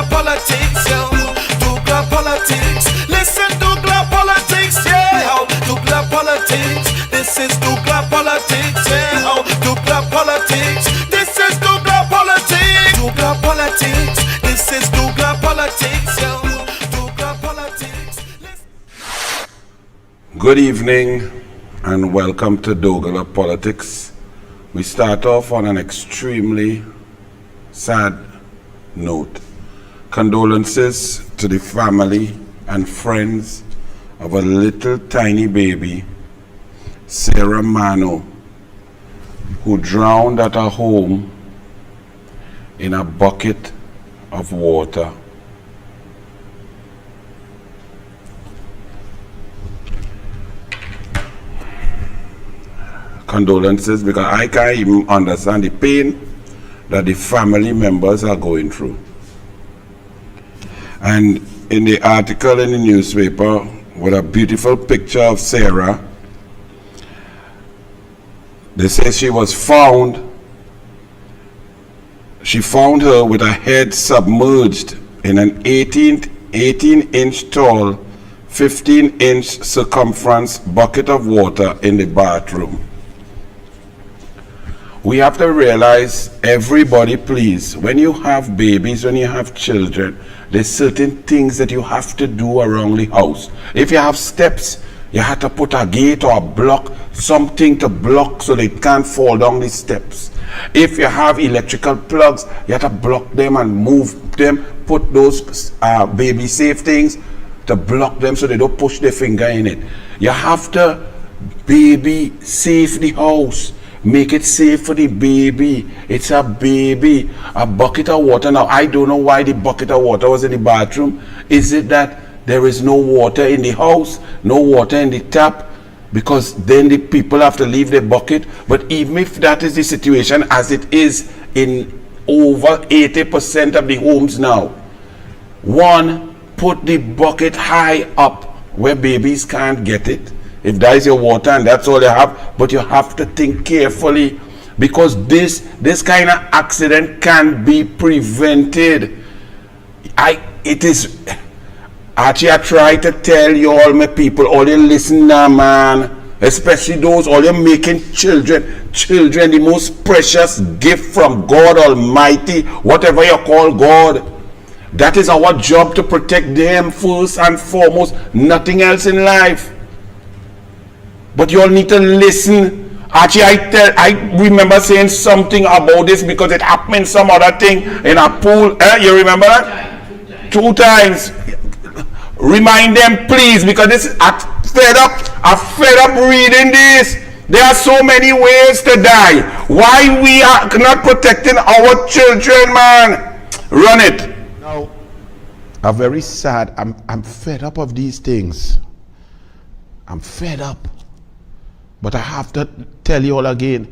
douglAR politics, yo. douglAR politics. Listen, douglAR politics, yeah. douglAR politics. This is douglAR politics, yeah. douglAR politics. This is douglAR politics. douglAR politics. This is douglAR politics, yo. douglAR politics. Good evening and welcome to douglAR Politics. We start off on an extremely sad note. Condolences to the family and friends of a little tiny baby, Sarah Mano, who drowned at her home in a bucket of water. Condolences, because I can't even understand the pain that the family members are going through. And in the article in the newspaper with a beautiful picture of Sarah, they say she found her with her head submerged in an 18-inch tall, 15-inch circumference bucket of water in the bathroom. We have to realize, everybody please, when you have babies, when you have children, there's certain things that you have to do around the house. If you have steps, you have to put a gate or a block, something to block so they can't fall down the steps. If you have electrical plugs, you have to block them and move them, put those baby safe things to block them so they don't push their finger in it. You have to baby safe the house. Make it safe for the baby. It's a baby. A bucket of water. Now, I don't know why the bucket of water was in the bathroom. Is it that there is no water in the house? No water in the tap? Because then the people have to leave their bucket. But even if that is the situation, as it is in over 80% of the homes now, one, put the bucket high up where babies can't get it. If that is your water and that's all you have, but you have to think carefully, because this kind of accident can be prevented. Actually, I try to tell you all my people, all you listen now, man, especially those, all you making children, the most precious gift from God Almighty, whatever you call God. That is our job, to protect them first and foremost, nothing else in life. But you all need to listen. Actually, I remember saying something about this because it happened some other thing in a pool. You remember that? 2 times. Remind them, please, because this I'm fed up reading this. There are so many ways to die. Why we are not protecting our children, man? Run it. Now, I'm very sad. I'm fed up of these things. I'm fed up. But I have to tell you all again,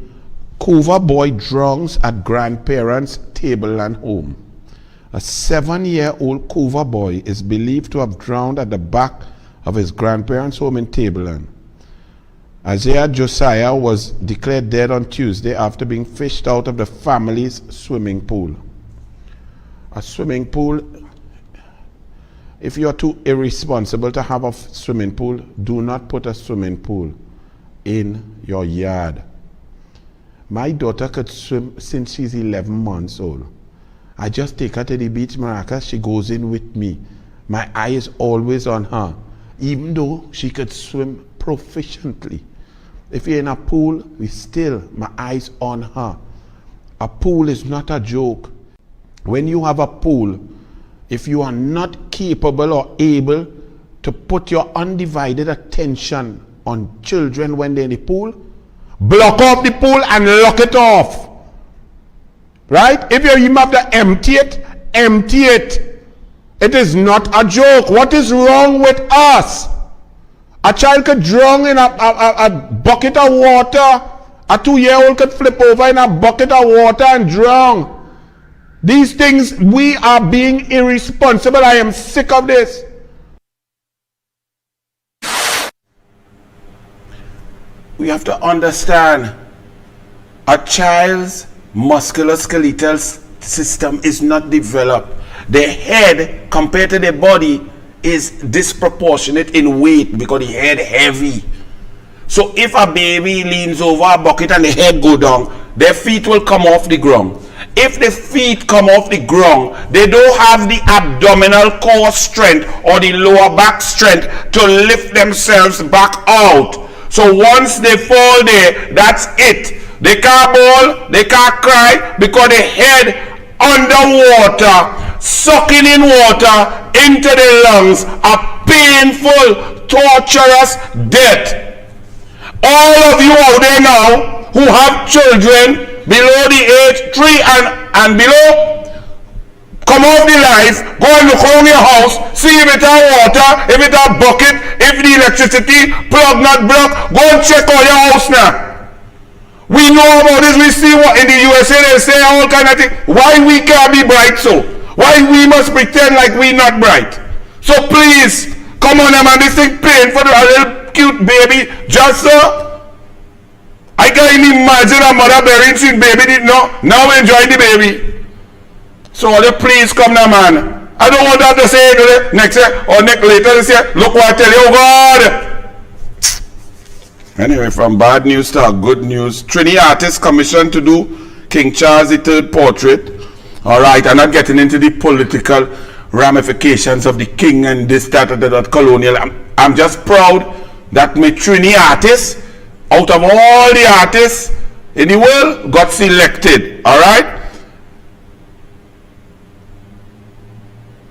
Couva boy drowns at grandparents' table and home. A 7-year-old Couva boy is believed to have drowned at the back of his grandparents' home in Tableland. Isaiah Josiah was declared dead on Tuesday after being fished out of the family's swimming pool. A swimming pool, if you are too irresponsible to have a swimming pool, do not put a swimming pool in your yard. My daughter could swim since she's 11 months old. I just take her to the beach, Maracas, she goes in with me. My eye is always on her, even though she could swim proficiently. If you're in a pool, my eyes on her. A pool is not a joke. When you have a pool, if you are not capable or able to put your undivided attention on children when they're in the pool, block off the pool and lock it off. Right? If you even have to empty it, empty it. It is not a joke. What is wrong with us? A child could drown in a bucket of water. A 2-year-old could flip over in a bucket of water and drown. These things, we are being irresponsible. I am sick of this. We have to understand, a child's musculoskeletal system is not developed. their head compared to their body is disproportionate in weight because the head heavy. So if a baby leans over a bucket and the head go down, their feet will come off the ground. If the feet come off the ground, they don't have the abdominal core strength or the lower back strength to lift themselves back out. So once they fall there, that's it. They can't bawl, they can't cry because the head underwater, sucking in water into the lungs, a painful, torturous death. All of you out there now who have children below the age 3 and below, come off the lights, go and look around your house, see if it has water, if it has bucket, if the electricity plug not block, go and check all your house now. We know about this, we see what in the USA they say all kind of things. Why we can't be bright so? Why we must pretend like we not bright? So please, come on man, this thing pain for a little cute baby, just so. I can't even imagine a mother burying sin baby didn't know. Now enjoy the baby. So please come now man. I don't want that to say next year or next later this year. Look what I tell you, oh God. Anyway, from bad news to good news, Trini artists commissioned to do King Charles III portrait. All right, I'm not getting into the political ramifications of the king and this, that, colonial. I'm just proud that my Trini artists, out of all the artists in the world, got selected. All right.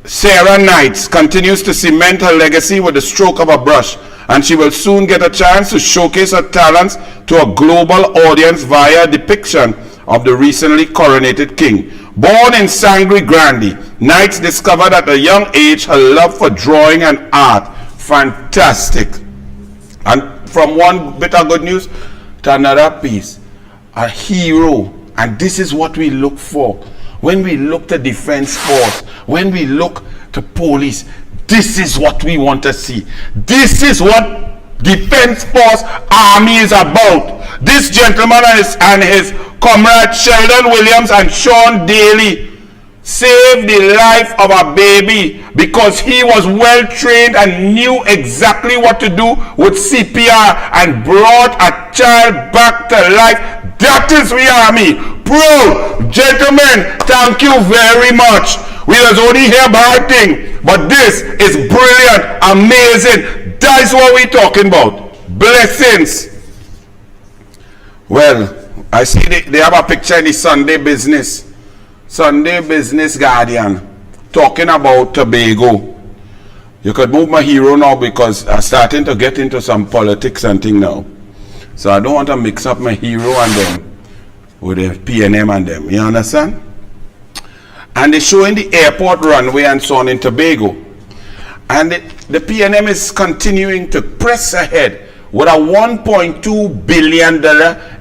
Sarah Knights continues to cement her legacy with the stroke of a brush, and she will soon get a chance to showcase her talents to a global audience via depiction of the recently coronated king. Born in Sangre Grande, Knights discovered at a young age her love for drawing and art. Fantastic. And from one bit of good news to another piece, a hero. And this is what we look for when we look to defense force, when we look to police. This is what we want to see. This is what defense force army is about. This gentleman and his comrade Sheldon Williams and Sean Daly saved the life of a baby because he was well trained and knew exactly what to do with CPR and brought a child back to life. That is the army. Proud. Gentlemen, thank you very much. We just only hear bad thing, but this is brilliant, amazing. That's what we're talking about. Blessings. Well, I see they have a picture in the Sunday Business Guardian talking about Tobago. You could move my hero now because I'm starting to get into some politics and thing now. So I don't want to mix up my hero and them with the PNM and them. You understand? And they're showing the airport runway and so on in Tobago. And the PNM is continuing to press ahead with a $1.2 billion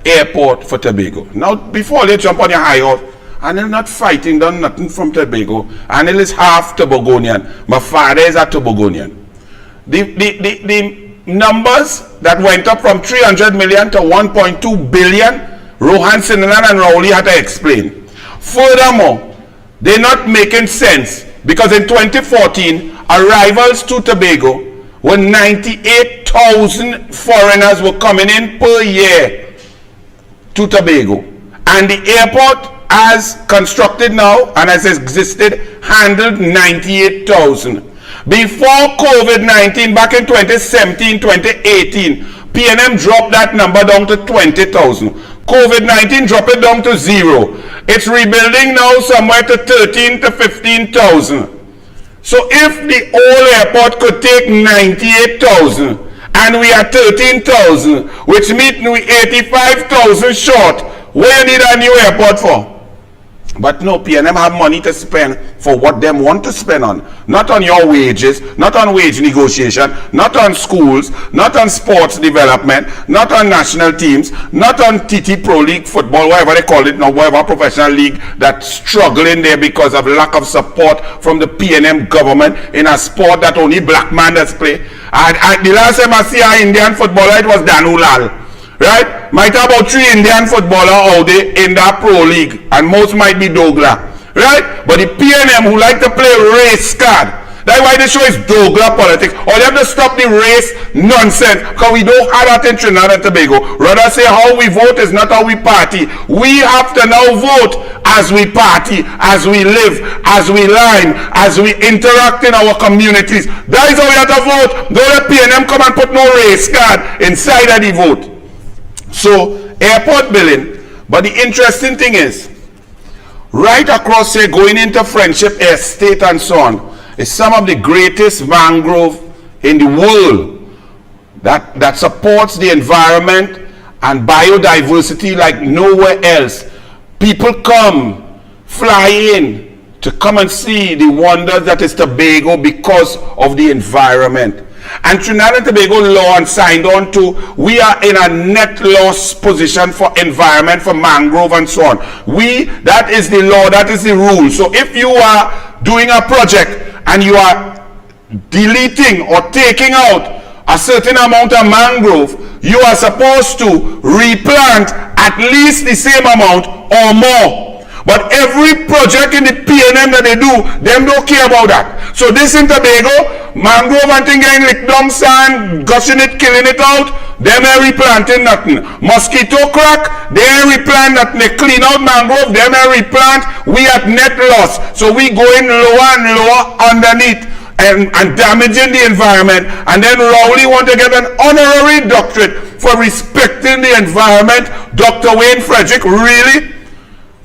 airport for Tobago. Now, before they jump on your high horse, and they're not fighting, done nothing from Tobago. And it is half Tobagonian. My father is a Tobagonian. The numbers that went up from 300 million to 1.2 billion, Rohan Sinanan and Rowley had to explain. Furthermore, they're not making sense because in 2014, arrivals to Tobago were 98,000 foreigners were coming in per year to Tobago. And the airport as constructed now and as existed handled 98,000. Before COVID-19, back in 2017, 2018, PNM dropped that number down to 20,000. COVID-19 dropped it down to 0. It's rebuilding now somewhere to 13 to 15,000. So if the old airport could take 98,000 and we are 13,000, which means we 85,000 short, where you need a new airport for? But no, PNM have money to spend for what them want to spend on. Not on your wages, not on wage negotiation, not on schools, not on sports development, not on national teams, not on TT Pro League football, whatever they call it now, whatever professional league that's struggling there because of lack of support from the PNM government in a sport that only black man does play. And the last time I see an Indian footballer, it was Danulal. Right? Might have about 3 Indian footballers out there in that pro league, and most might be douglAR. right? But the PNM who like to play race card, that's why the show is douglAR politics. Or they have to stop the race nonsense, because we don't have that in Trinidad and Tobago. Rather say how we vote is not how we party. We have to now vote as we party, as we live, as we line, as we interact in our communities. That is how we have to vote. Don't let PNM come and put no race card inside of the vote. So, airport billing. But the interesting thing is, right across here, going into Friendship Estate and so on, is some of the greatest mangrove in the world that supports the environment and biodiversity like nowhere else. People come, fly in to come and see the wonders that is Tobago because of the environment. And Trinidad and Tobago law and signed on to, we are in a net loss position for environment, for mangrove and so on. That is the law, that is the rule. So if you are doing a project and you are deleting or taking out a certain amount of mangrove, you are supposed to replant at least the same amount or more. But every project in the PNM that they do, them don't care about that. So this in Tobago, mangrove and thing getting licked down sand, gushing it, killing it out, them ain't replanting nothing. Mosquito crack, they ain't replant nothing. They clean out mangrove, them ain't replant. We at net loss. So we going lower and lower underneath and damaging the environment. And then Rowley want to get an honorary doctorate for respecting the environment. Dr. Wayne Frederick, really?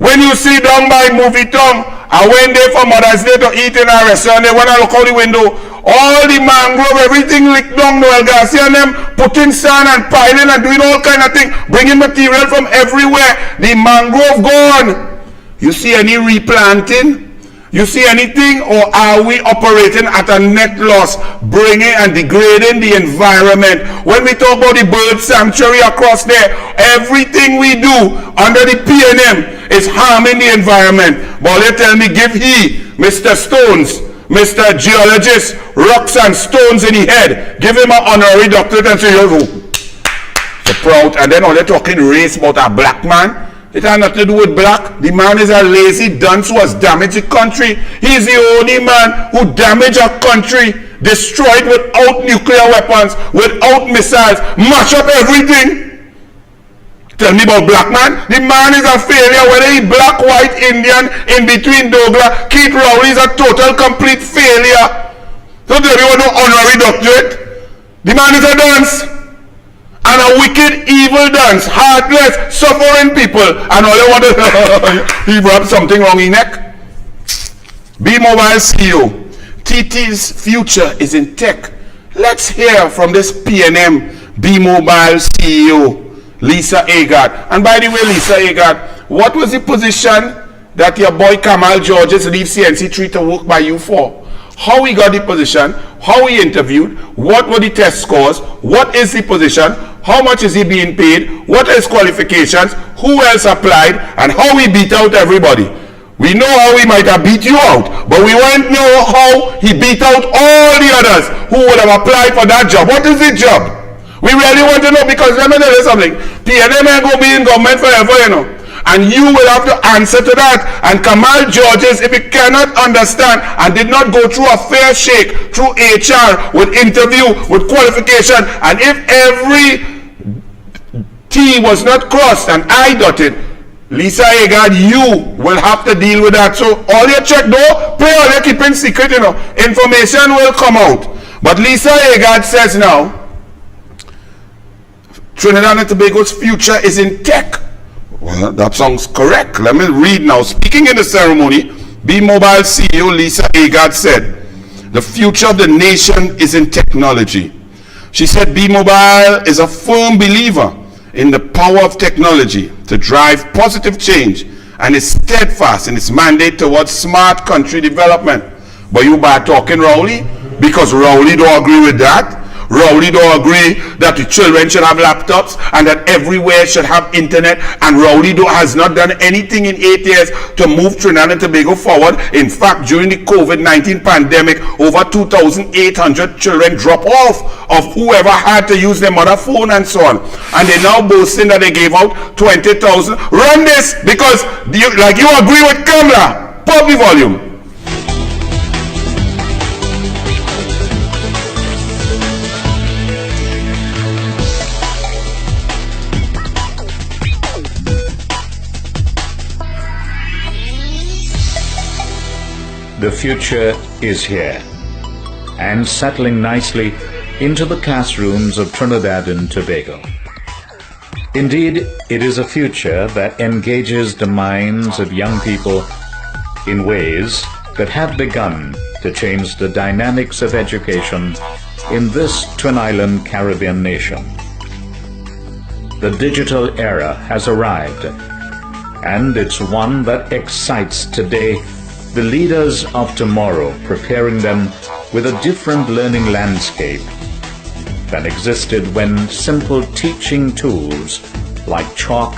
When you see down by Movie Town, I went there for Mother's Day to eat in a restaurant, they want to look out the window, all the mangrove, everything licked down, Noel Garcia and them putting sand and piling and doing all kind of things, bringing material from everywhere. The mangrove gone. You see any replanting? You see anything, or are we operating at a net loss, bringing and degrading the environment? When we talk about the bird sanctuary across there, everything we do under the PNM is harming the environment. But they tell me, give he, Mr. Stones, Mr. Geologist, rocks and stones in the head, give him an honorary doctorate and say, yo, so proud. And then all they talking race about a black man. It has nothing to do with black. The man is a lazy dunce who has damaged the country. He's the only man who damaged our country, destroyed without nuclear weapons, without missiles, mash up everything. Tell me about black man. The man is a failure, whether he black, white, Indian, in between douglAR. Keith Rowley is a total, complete failure. So tell me what no honorary doctorate. The man is a dunce. And a wicked, evil dance, heartless, suffering people, and all they want to he rubbed something wrong in neck. B-Mobile CEO, TT's future is in tech. Let's hear from this PNM B-Mobile CEO, Lisa Agard. And by the way, Lisa Agard, what was the position that your boy Kamal Georges leave CNC3 to work by you for? How he got the position, how he interviewed, what were the test scores, what is the position, how much is he being paid, what are his qualifications, who else applied, and how he beat out everybody. We know how he might have beat you out, but we want to know how he beat out all the others who would have applied for that job. What is the job? We really want to know, because let me tell you something. PNM ain't going to be in government forever, you know. And you will have to answer to that. And Kamal Georges, if he cannot understand and did not go through a fair shake, through HR, with interview, with qualification, and if every T was not crossed and I dotted, Lisa Agard, you will have to deal with that. So all your check though, pray all your keeping secret, you know, information will come out. But Lisa Agard says now, Trinidad and Tobago's future is in tech. Well, that sounds correct. Let me read now. Speaking in the ceremony, B-Mobile CEO Lisa Agard said, the future of the nation is in technology. She said B-Mobile is a firm believer in the power of technology to drive positive change and is steadfast in its mandate towards smart country development. But you bad talking Rowley? Because Rowley don't agree with that. Rowley don't agree that the children should have laptops and that everywhere should have internet, and Rowley has not done anything in 8 years to move Trinidad and Tobago forward. In fact, during the COVID-19 pandemic, over 2,800 children drop off of whoever had to use their mother phone and so on. And they now boasting that they gave out 20,000. Run this, because you agree with Kamala. up the volume. The future is here and settling nicely into the classrooms of Trinidad and Tobago. Indeed, it is a future that engages the minds of young people in ways that have begun to change the dynamics of education in this Twin Island Caribbean nation. The digital era has arrived, and it's one that excites today the leaders of tomorrow, preparing them with a different learning landscape than existed when simple teaching tools like chalk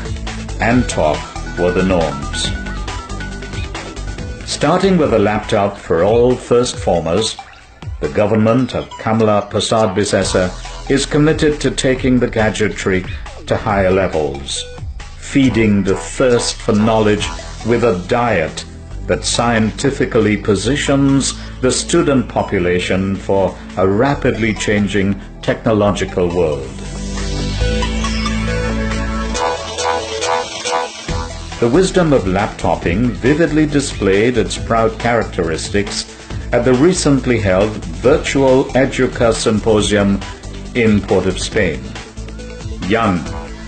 and talk were the norms. Starting with a laptop for all first formers, the government of Kamala Persad-Bissessar is committed to taking the gadgetry to higher levels, feeding the thirst for knowledge with a diet that scientifically positions the student population for a rapidly changing technological world. The wisdom of laptoping vividly displayed its proud characteristics at the recently held Virtual Educa Symposium in Port of Spain. Young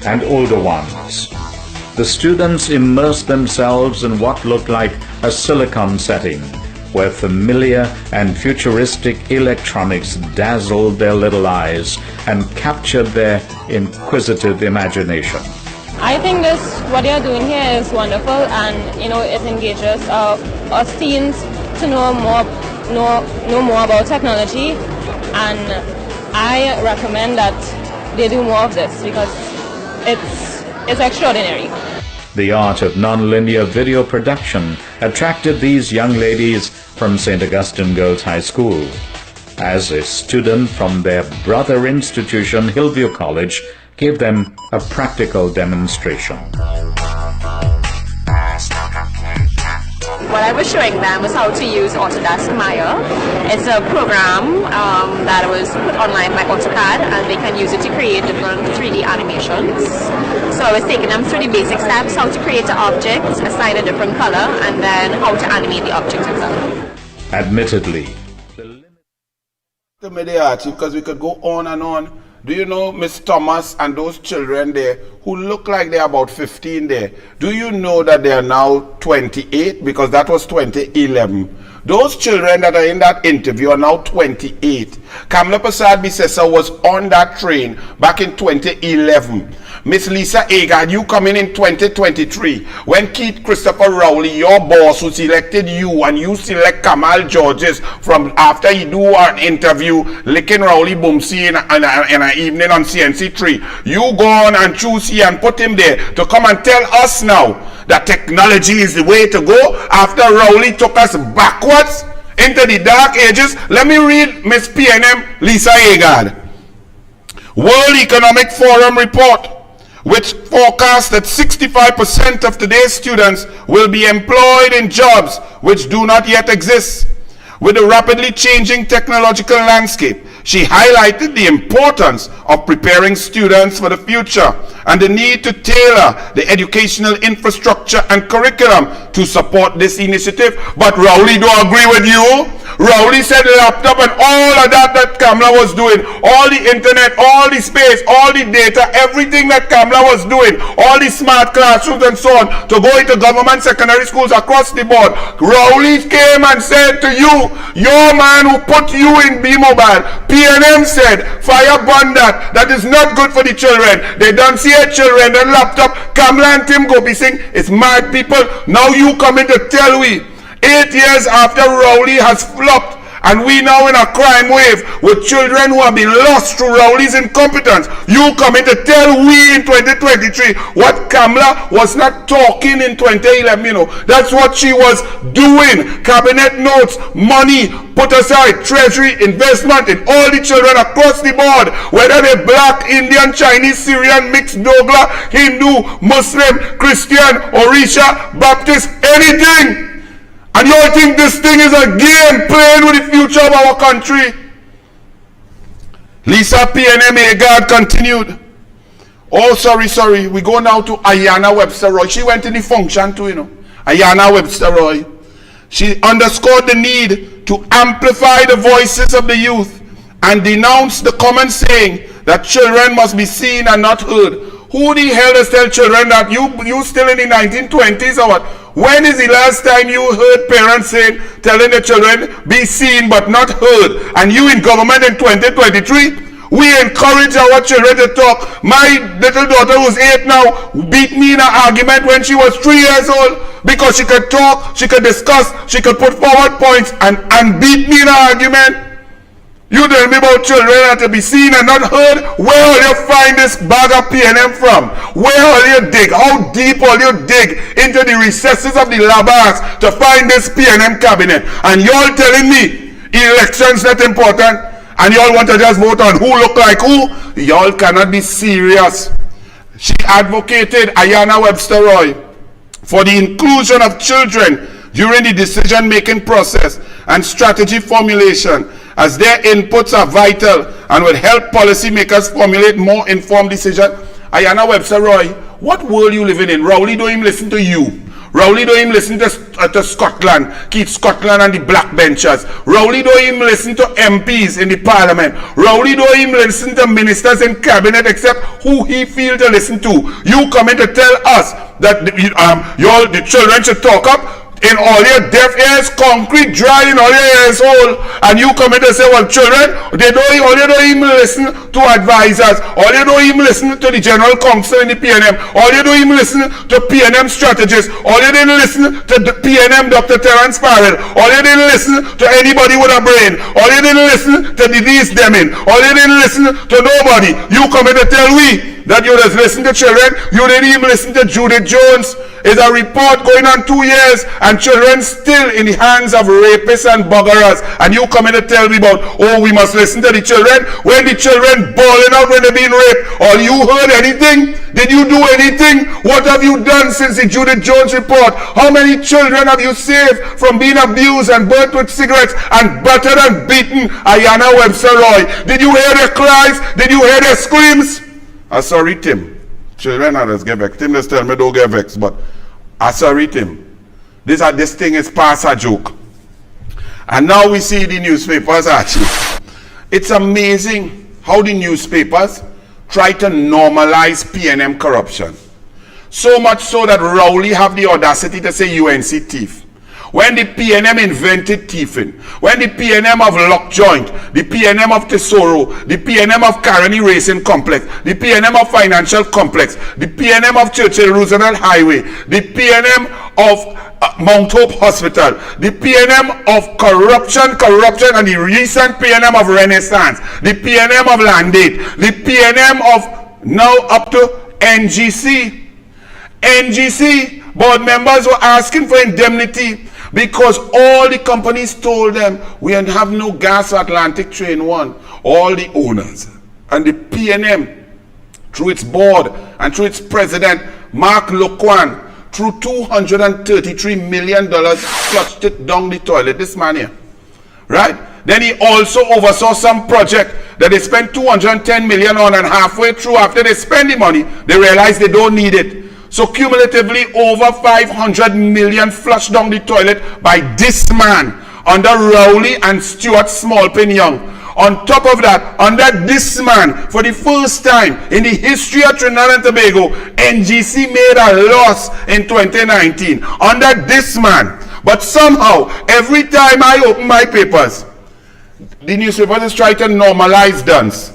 and older ones, the students immersed themselves in what looked like a silicon setting, where familiar and futuristic electronics dazzled their little eyes and captured their inquisitive imagination. I think what they are doing here is wonderful, and it engages us teens to know more about technology, and I recommend that they do more of this because it's extraordinary. The art of nonlinear video production attracted these young ladies from St. Augustine Girls High School. As a student from their brother institution, Hillview College, gave them a practical demonstration. What I was showing them was how to use Autodesk Maya. It's a program that was put online by AutoCAD, and they can use it to create different 3D animations. So I was taking them through the basic steps, how to create an object, assign a different color, and then how to animate the object itself. Admittedly, The mediatic, because we could go on and on. Do you know Miss Thomas and those children there who look like they're about 15 there? Do you know that they are now 28? Because that was 2011. Those children that are in that interview are now 28. Kamala Persad-Bissessar was on that train back in 2011. Miss Lisa Agard, you coming in 2023 when Keith Christopher Rowley, your boss who selected you, and you select Kamal Georges from after he do an interview licking Rowley Boomsey in an evening on CNC3. You go on and choose he and put him there to come and tell us now that technology is the way to go after Rowley took us backwards into the dark ages. Let me read Miss PNM Lisa Agard. World Economic Forum report, which forecasts that 65% of today's students will be employed in jobs which do not yet exist. With the rapidly changing technological landscape, she highlighted the importance of preparing students for the future and the need to tailor the educational infrastructure and curriculum to support this initiative. But Rowley don't agree with you. Rowley said laptop and all of that Kamala was doing, all the internet, all the space, all the data, everything that Kamala was doing, all the smart classrooms and so on, to go into government secondary schools across the board. Rowley came and said to you, your man who put you in B-Mobile, PNM said, fire burn that. That is not good for the children. They don't see a children, the laptop. Kamala and Tim go be saying, it's mad people. Now you coming to tell we, 8 years after Rowley has flopped, and we now in a crime wave with children who have been lost through Rowley's incompetence, you coming to tell we in 2023 what Kamala was not talking in 2011, That's what she was doing. Cabinet notes, money, put aside, treasury, investment in all the children across the board, whether they're black, Indian, Chinese, Syrian, mixed, douglAR, Hindu, Muslim, Christian, Orisha, Baptist, anything. And you all think this thing is a game playing with the future of our country. Lisa PNM Agard continued. Oh, sorry. We go now to Ayanna Webster Roy. She went in the function too, you know. Ayanna Webster Roy. She underscored the need to amplify the voices of the youth and denounced the common saying that children must be seen and not heard. Who the hell does tell children that you still in the 1920s or what? When is the last time you heard parents telling the children be seen but not heard? And you in government in 2023? We encourage our children to talk. My little daughter who's 8 now beat me in an argument when she was 3 years old because she could talk, she could discuss, she could put forward points and beat me in an argument. You tell me about children that to be seen and not heard? Where will you find this bag of PNM from? Where will you dig? How deep will you dig into the recesses of the labas to find this PNM cabinet? And y'all telling me elections not important? And y'all want to just vote on who look like who? Y'all cannot be serious. She advocated, Ayanna Webster Roy, for the inclusion of children during the decision-making process and strategy formulation, as their inputs are vital and will help policymakers formulate more informed decisions. Ayanna Webster Roy, what world you living in? Rowley don't even listen to you. Rowley don't even listen to Scotland, Keith Scotland and the black benchers. Rowley don't even listen to MPs in the parliament. Rowley don't even listen to ministers in cabinet except who he feel to listen to. You coming to tell us that the children should talk up? In all your deaf ears, concrete dry in all your ears hole, and you come in and say, well, children, all you don't even listen to advisors, all you don't even listen to the general council in the PNM, all you don't even listen to PNM strategists, all you didn't listen to the PNM Dr. Terence Farrell, all you didn't listen to anybody with a brain, all you didn't listen to Denise Deming, all you didn't listen to nobody. You come in to tell we that you just listen to children. You didn't even listen to Judith Jones. It's a report going on 2 years and children still in the hands of rapists and buggerers. And you come in to tell me about, oh, we must listen to the children. When the children bawling out when they're being raped, or you heard anything? Did you do anything? What have you done since the Judith Jones report? How many children have you saved from being abused and burnt with cigarettes and battered and beaten? Ayanna Webster Roy. Did you hear their cries? Did you hear their screams? Sorry, Tim. Children others get vexed. Tim just tell me don't get vexed, but sorry, Tim. This thing is past a joke. And now we see the newspapers actually. It's amazing how the newspapers try to normalize PNM corruption. So much so that Rowley have the audacity to say UNC thief. When the PNM invented thieving, when the PNM of Lockjoint, the PNM of Tesoro, the PNM of Caroni Racing Complex, the PNM of Financial Complex, the PNM of Churchill Roosevelt Highway, the PNM of Mount Hope Hospital, the PNM of corruption, and the recent PNM of Renaissance, the PNM of Landate, the PNM of now up to NGC. NGC board members were asking for indemnity because all the companies told them we have no gas for Atlantic Train 1. All the owners and the PNM through its board and through its president Mark Loquan through $233 million flushed it down the toilet. This man here, right? Then he also oversaw some project that they spent $210 million on, and halfway through, after they spend the money, they realize they don't need it. So cumulatively over 500 million flushed down the toilet by this man under Rowley and Stuart Smallpin Young. On top of that, under this man, for the first time in the history of Trinidad and Tobago, NGC made a loss in 2019. Under this man. But somehow, every time I open my papers, the newspapers is trying to normalize dance.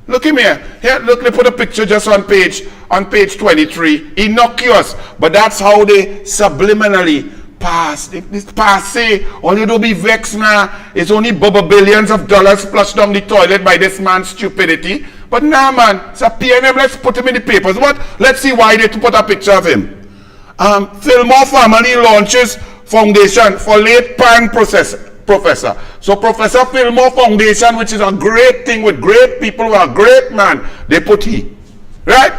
Look at me here. Look, they put a picture just on page 23. Innocuous, but that's how they subliminally pass. This passe, only to be vexed now. It's only billions of dollars flushed down the toilet by this man's stupidity. But nah, man, it's a PNM. Let's put him in the papers. What? Let's see why they put a picture of him. Fillmore family launches foundation for late Pan professor. So Professor Fillmore Foundation, which is a great thing with great people, who are great man, they put he. Right?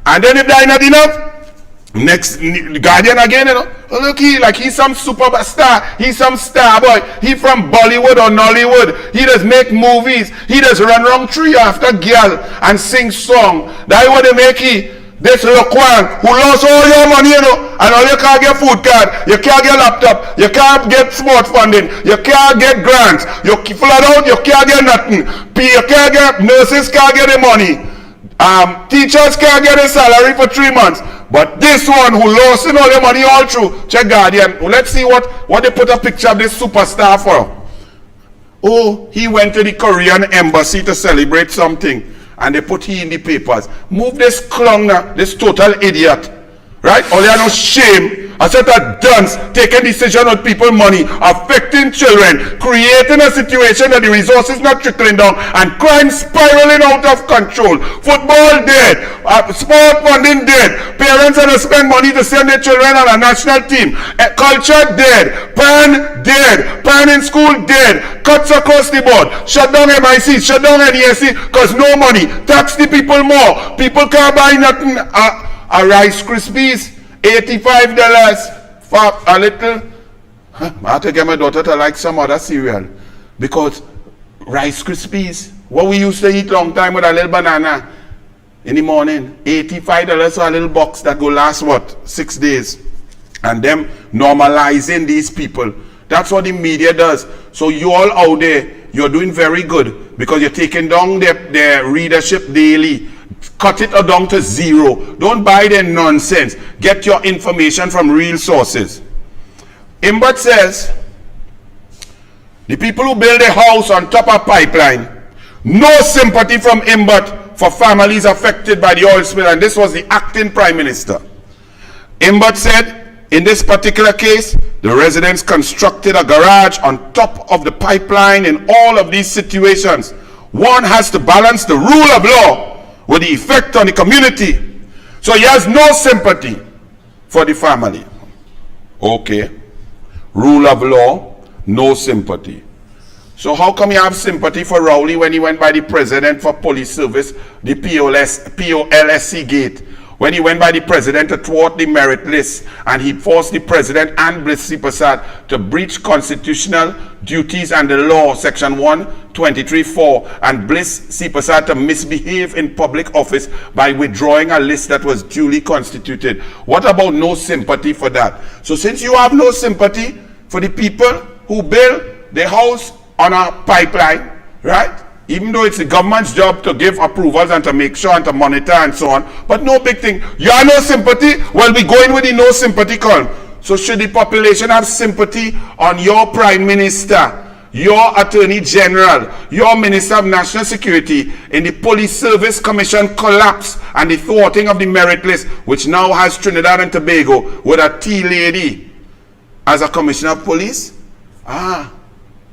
And then if they're not enough, Next, Guardian again, you know. Look, he's some superstar. He's some star boy. He from Bollywood or Nollywood. He does make movies. He does run around tree after girl and sing song. That's what they make he. This Laquan who lost all your money, you know, and all you can't get food card, you can't get laptop, you can't get sport funding, you can't get grants, you flat out, you can't get nothing. You can't get, nurses can't get the money. Teachers can't get a salary for 3 months. But this one who lost all your money all through, check Guardian. Well, let's see what they put a picture of this superstar for. Oh, he went to the Korean embassy to celebrate something. And they put he in the papers. Move this clown now, this total idiot. Right? All you have no shame. A set of dunce taking decision on people's money, affecting children, creating a situation that the resources not trickling down, and crime spiraling out of control. Football dead, sport funding dead, parents have to spend money to send their children on a national team, culture dead, pan dead, pan in school dead, cuts across the board, shut down MIC, shut down NESC, because no money, tax the people more, people can't buy nothing, a Rice Krispies, $85 for a little. I have to get my daughter to like some other cereal. Because Rice Krispies, what we used to eat long time with a little banana in the morning, $85 for a little box that go last, what, 6 days. And them normalizing these people. That's what the media does. So you all out there, you're doing very good because you're taking down their readership daily. Cut it down to 0. Don't buy their nonsense. Get your information from real sources. Imbert says, the people who build a house on top of pipeline, no sympathy from Imbert for families affected by the oil spill. And this was the acting prime minister. Imbert said, in this particular case, the residents constructed a garage on top of the pipeline. In all of these situations, one has to balance the rule of law with the effect on the community. So he has no sympathy for the family. Okay. Rule of law, no sympathy. So how come you have sympathy for Rowley when he went by the president for police service, the POLSC gate? When he went by the president to thwart the merit list, and he forced the president and Bliss Prasad to breach constitutional duties and the law, section 123(4), and Bliss Prasad to misbehave in public office by withdrawing a list that was duly constituted. What about no sympathy for that? So since you have no sympathy for the people who build their house on a pipeline, right? Even though it's the government's job to give approvals and to make sure and to monitor and so on, but no big thing. You have no sympathy? Well, we go in with the no sympathy column. So should the population have sympathy on your prime minister, your attorney general, your minister of national security in the police service commission collapse and the thwarting of the merit list, which now has Trinidad and Tobago with a tea lady as a commissioner of police?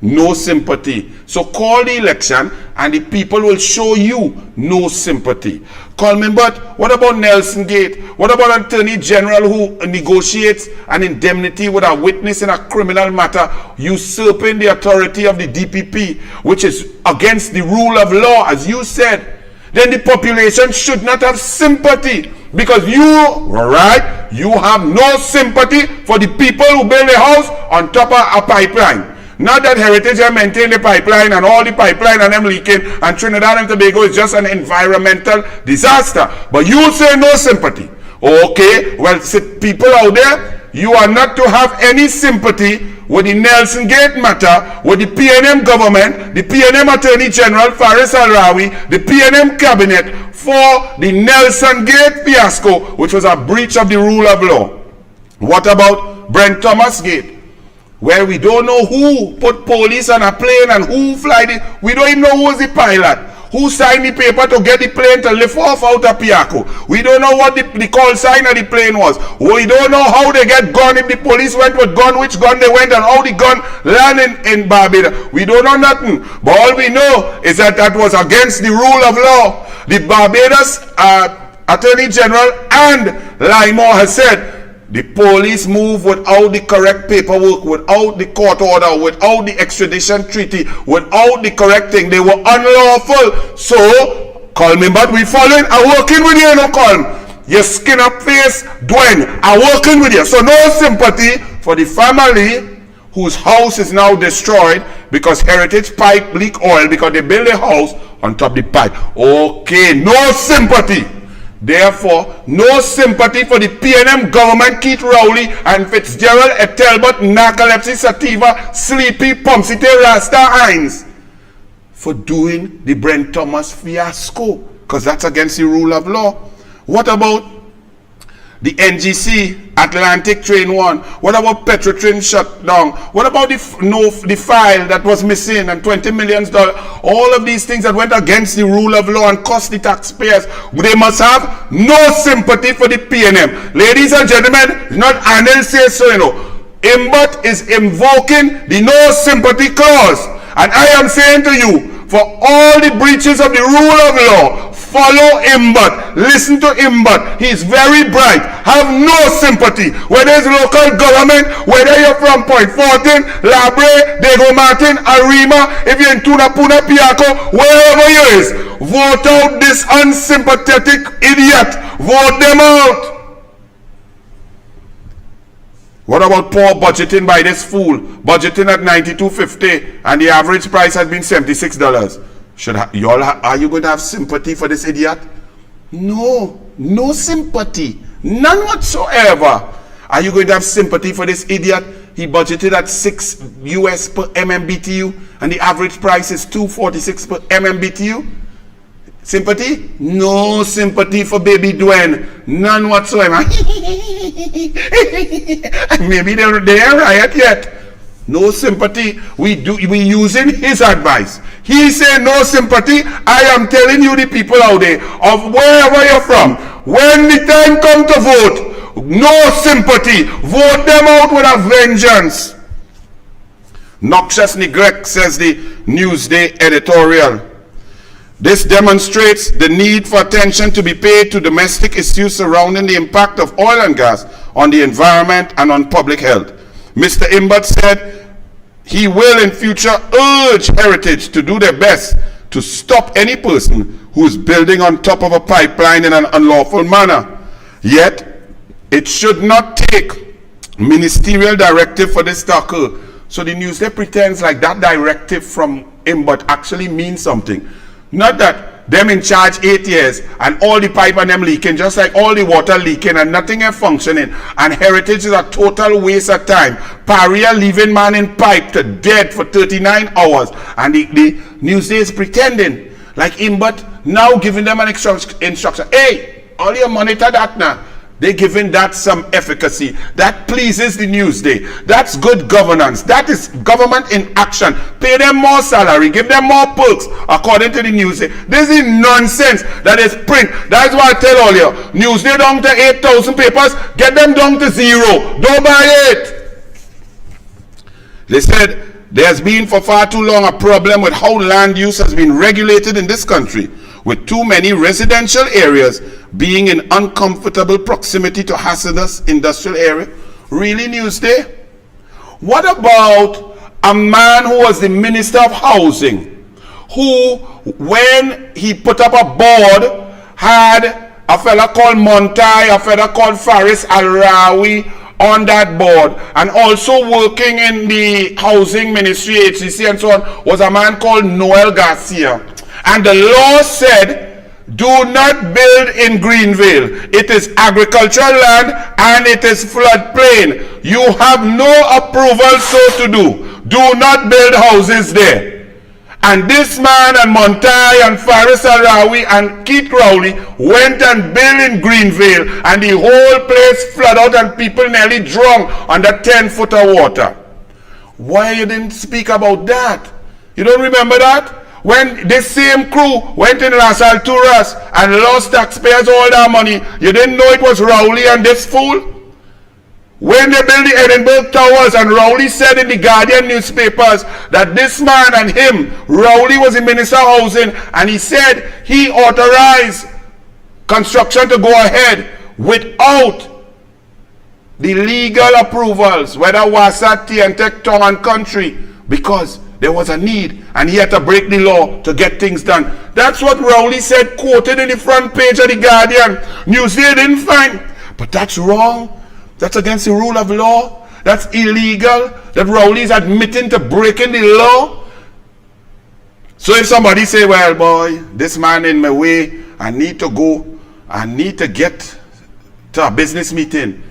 No sympathy. So call the election and the people will show you no sympathy. Call me, but what about Nelson Gate? What about an attorney general who negotiates an indemnity with a witness in a criminal matter, usurping the authority of the DPP, which is against the rule of law, as you said? Then the population should not have sympathy because you have no sympathy for the people who build a house on top of a pipeline. Not that Heritage have maintained the pipeline and all the pipeline and them leaking and Trinidad and Tobago is just an environmental disaster. But you say no sympathy. Okay, well, people out there, you are not to have any sympathy with the Nelson Gate matter, with the PNM government, the PNM Attorney General Faris Al-Rawi, the PNM Cabinet for the Nelson Gate fiasco, which was a breach of the rule of law. What about Brent Thomas Gate? Where we don't know who put police on a plane and who fly it. We don't even know who was the pilot. Who signed the paper to get the plane to lift off out of Piaco. We don't know what the call sign of the plane was. We don't know how they get gun, if the police went with gun, which gun they went, and how the gun landed in Barbados. We don't know nothing. But all we know is that that was against the rule of law. The Barbados Attorney General and Lymore has said, the police move without the correct paperwork, without the court order, without the extradition treaty, without the correct thing. They were unlawful. So, call me, but we following and working with you, no call me. your skin up face, Dwayne, are working with you. So no sympathy for the family whose house is now destroyed because Heritage pipe leak oil because they build a house on top of the pipe. Okay, no sympathy. Therefore, no sympathy for the PNM government, Keith Rowley and Fitzgerald, Etelbert, Narcolepsy, Sativa, Sleepy, Pumsite, Rasta, Hines for doing the Brent Thomas fiasco, because that's against the rule of law. What about the NGC, Atlantic Train 1? What about Petrotrin shut down? What about the file that was missing and $20 million? All of these things that went against the rule of law and cost the taxpayers. They must have no sympathy for the PNM. Ladies and gentlemen, it's not Anil says so, you know. Imbot is invoking the no sympathy clause. And I am saying to you, for all the breaches of the rule of law, follow Imbot. Listen to Imbot. He's very bright. Have no sympathy. Whether it's local government, whether you're from Point Fortin, Labre, Dego Martin, Arima, if you're in Tunapuna, Piaco, wherever you is, vote out this unsympathetic idiot. Vote them out. What about poor budgeting by this fool? Budgeting at $92.50 and the average price has been $76. Are you going to have sympathy for this idiot? No, no sympathy, none whatsoever. Are you going to have sympathy for this idiot? He budgeted at $6 US per MMBTU and the average price is $2.46 per MMBTU. Sympathy? No sympathy for baby Dwayne. None whatsoever. Maybe they're riot yet. No sympathy. We using his advice. He said no sympathy. I am telling you, the people out there of wherever you're from, when the time comes to vote, no sympathy. Vote them out with a vengeance. Noxious neglect, says the Newsday editorial. This demonstrates the need for attention to be paid to domestic issues surrounding the impact of oil and gas on the environment and on public health. Mr. Imbot said he will in future urge Heritage to do their best to stop any person who is building on top of a pipeline in an unlawful manner. Yet, it should not take ministerial directive for this to occur. So the Newsday pretends like that directive from Imbot actually means something. Not that them in charge 8 years and all the pipe and them leaking, just like all the water leaking and nothing is functioning, and Heritage is a total waste of time. Paria leaving man in pipe to dead for 39 hours, and the Newsday is pretending like Imbot now giving them an instruction. Hey, all your monitor that now. They're giving that some efficacy. That pleases the Newsday. That's good governance. That is government in action. Pay them more salary. Give them more perks according to the Newsday. This is nonsense. That is print. That's why I tell all you. Newsday down to 8,000 papers. Get them down to 0. Don't buy it. They said there's been for far too long a problem with how land use has been regulated in this country, with too many residential areas being in uncomfortable proximity to hazardous industrial area. Really, Newsday? What about a man who was the Minister of Housing, who, when he put up a board, had a fella called Montai, a fella called Faris Al-Rawi on that board, and also working in the Housing Ministry, HCC and so on, was a man called Noel Garcia. And the law said, do not build in Greenvale. It is agricultural land and it is floodplain. You have no approval so to do. Do not build houses there. And this man and Montai and Faris Al-Rawi and Keith Rowley went and built in Greenvale, and the whole place flooded out and people nearly drowned under 10 foot of water. Why you didn't speak about that? You don't remember that? When this same crew went in Las Alturas and lost taxpayers all their money, you didn't know it was Rowley and this fool? When they built the Edinburgh Towers, and Rowley said in the Guardian newspapers that this man and him, Rowley was the Minister of Housing, and he said he authorized construction to go ahead without the legal approvals, whether Wasat, Tientec, Town and Country, because there was a need, and he had to break the law to get things done. That's what Rowley said, quoted in the front page of the Guardian. Newsday didn't find. But that's wrong. That's against the rule of law. That's illegal. That Rowley is admitting to breaking the law. So if somebody say, well, boy, this man in my way, I need to go, I need to get to a business meeting.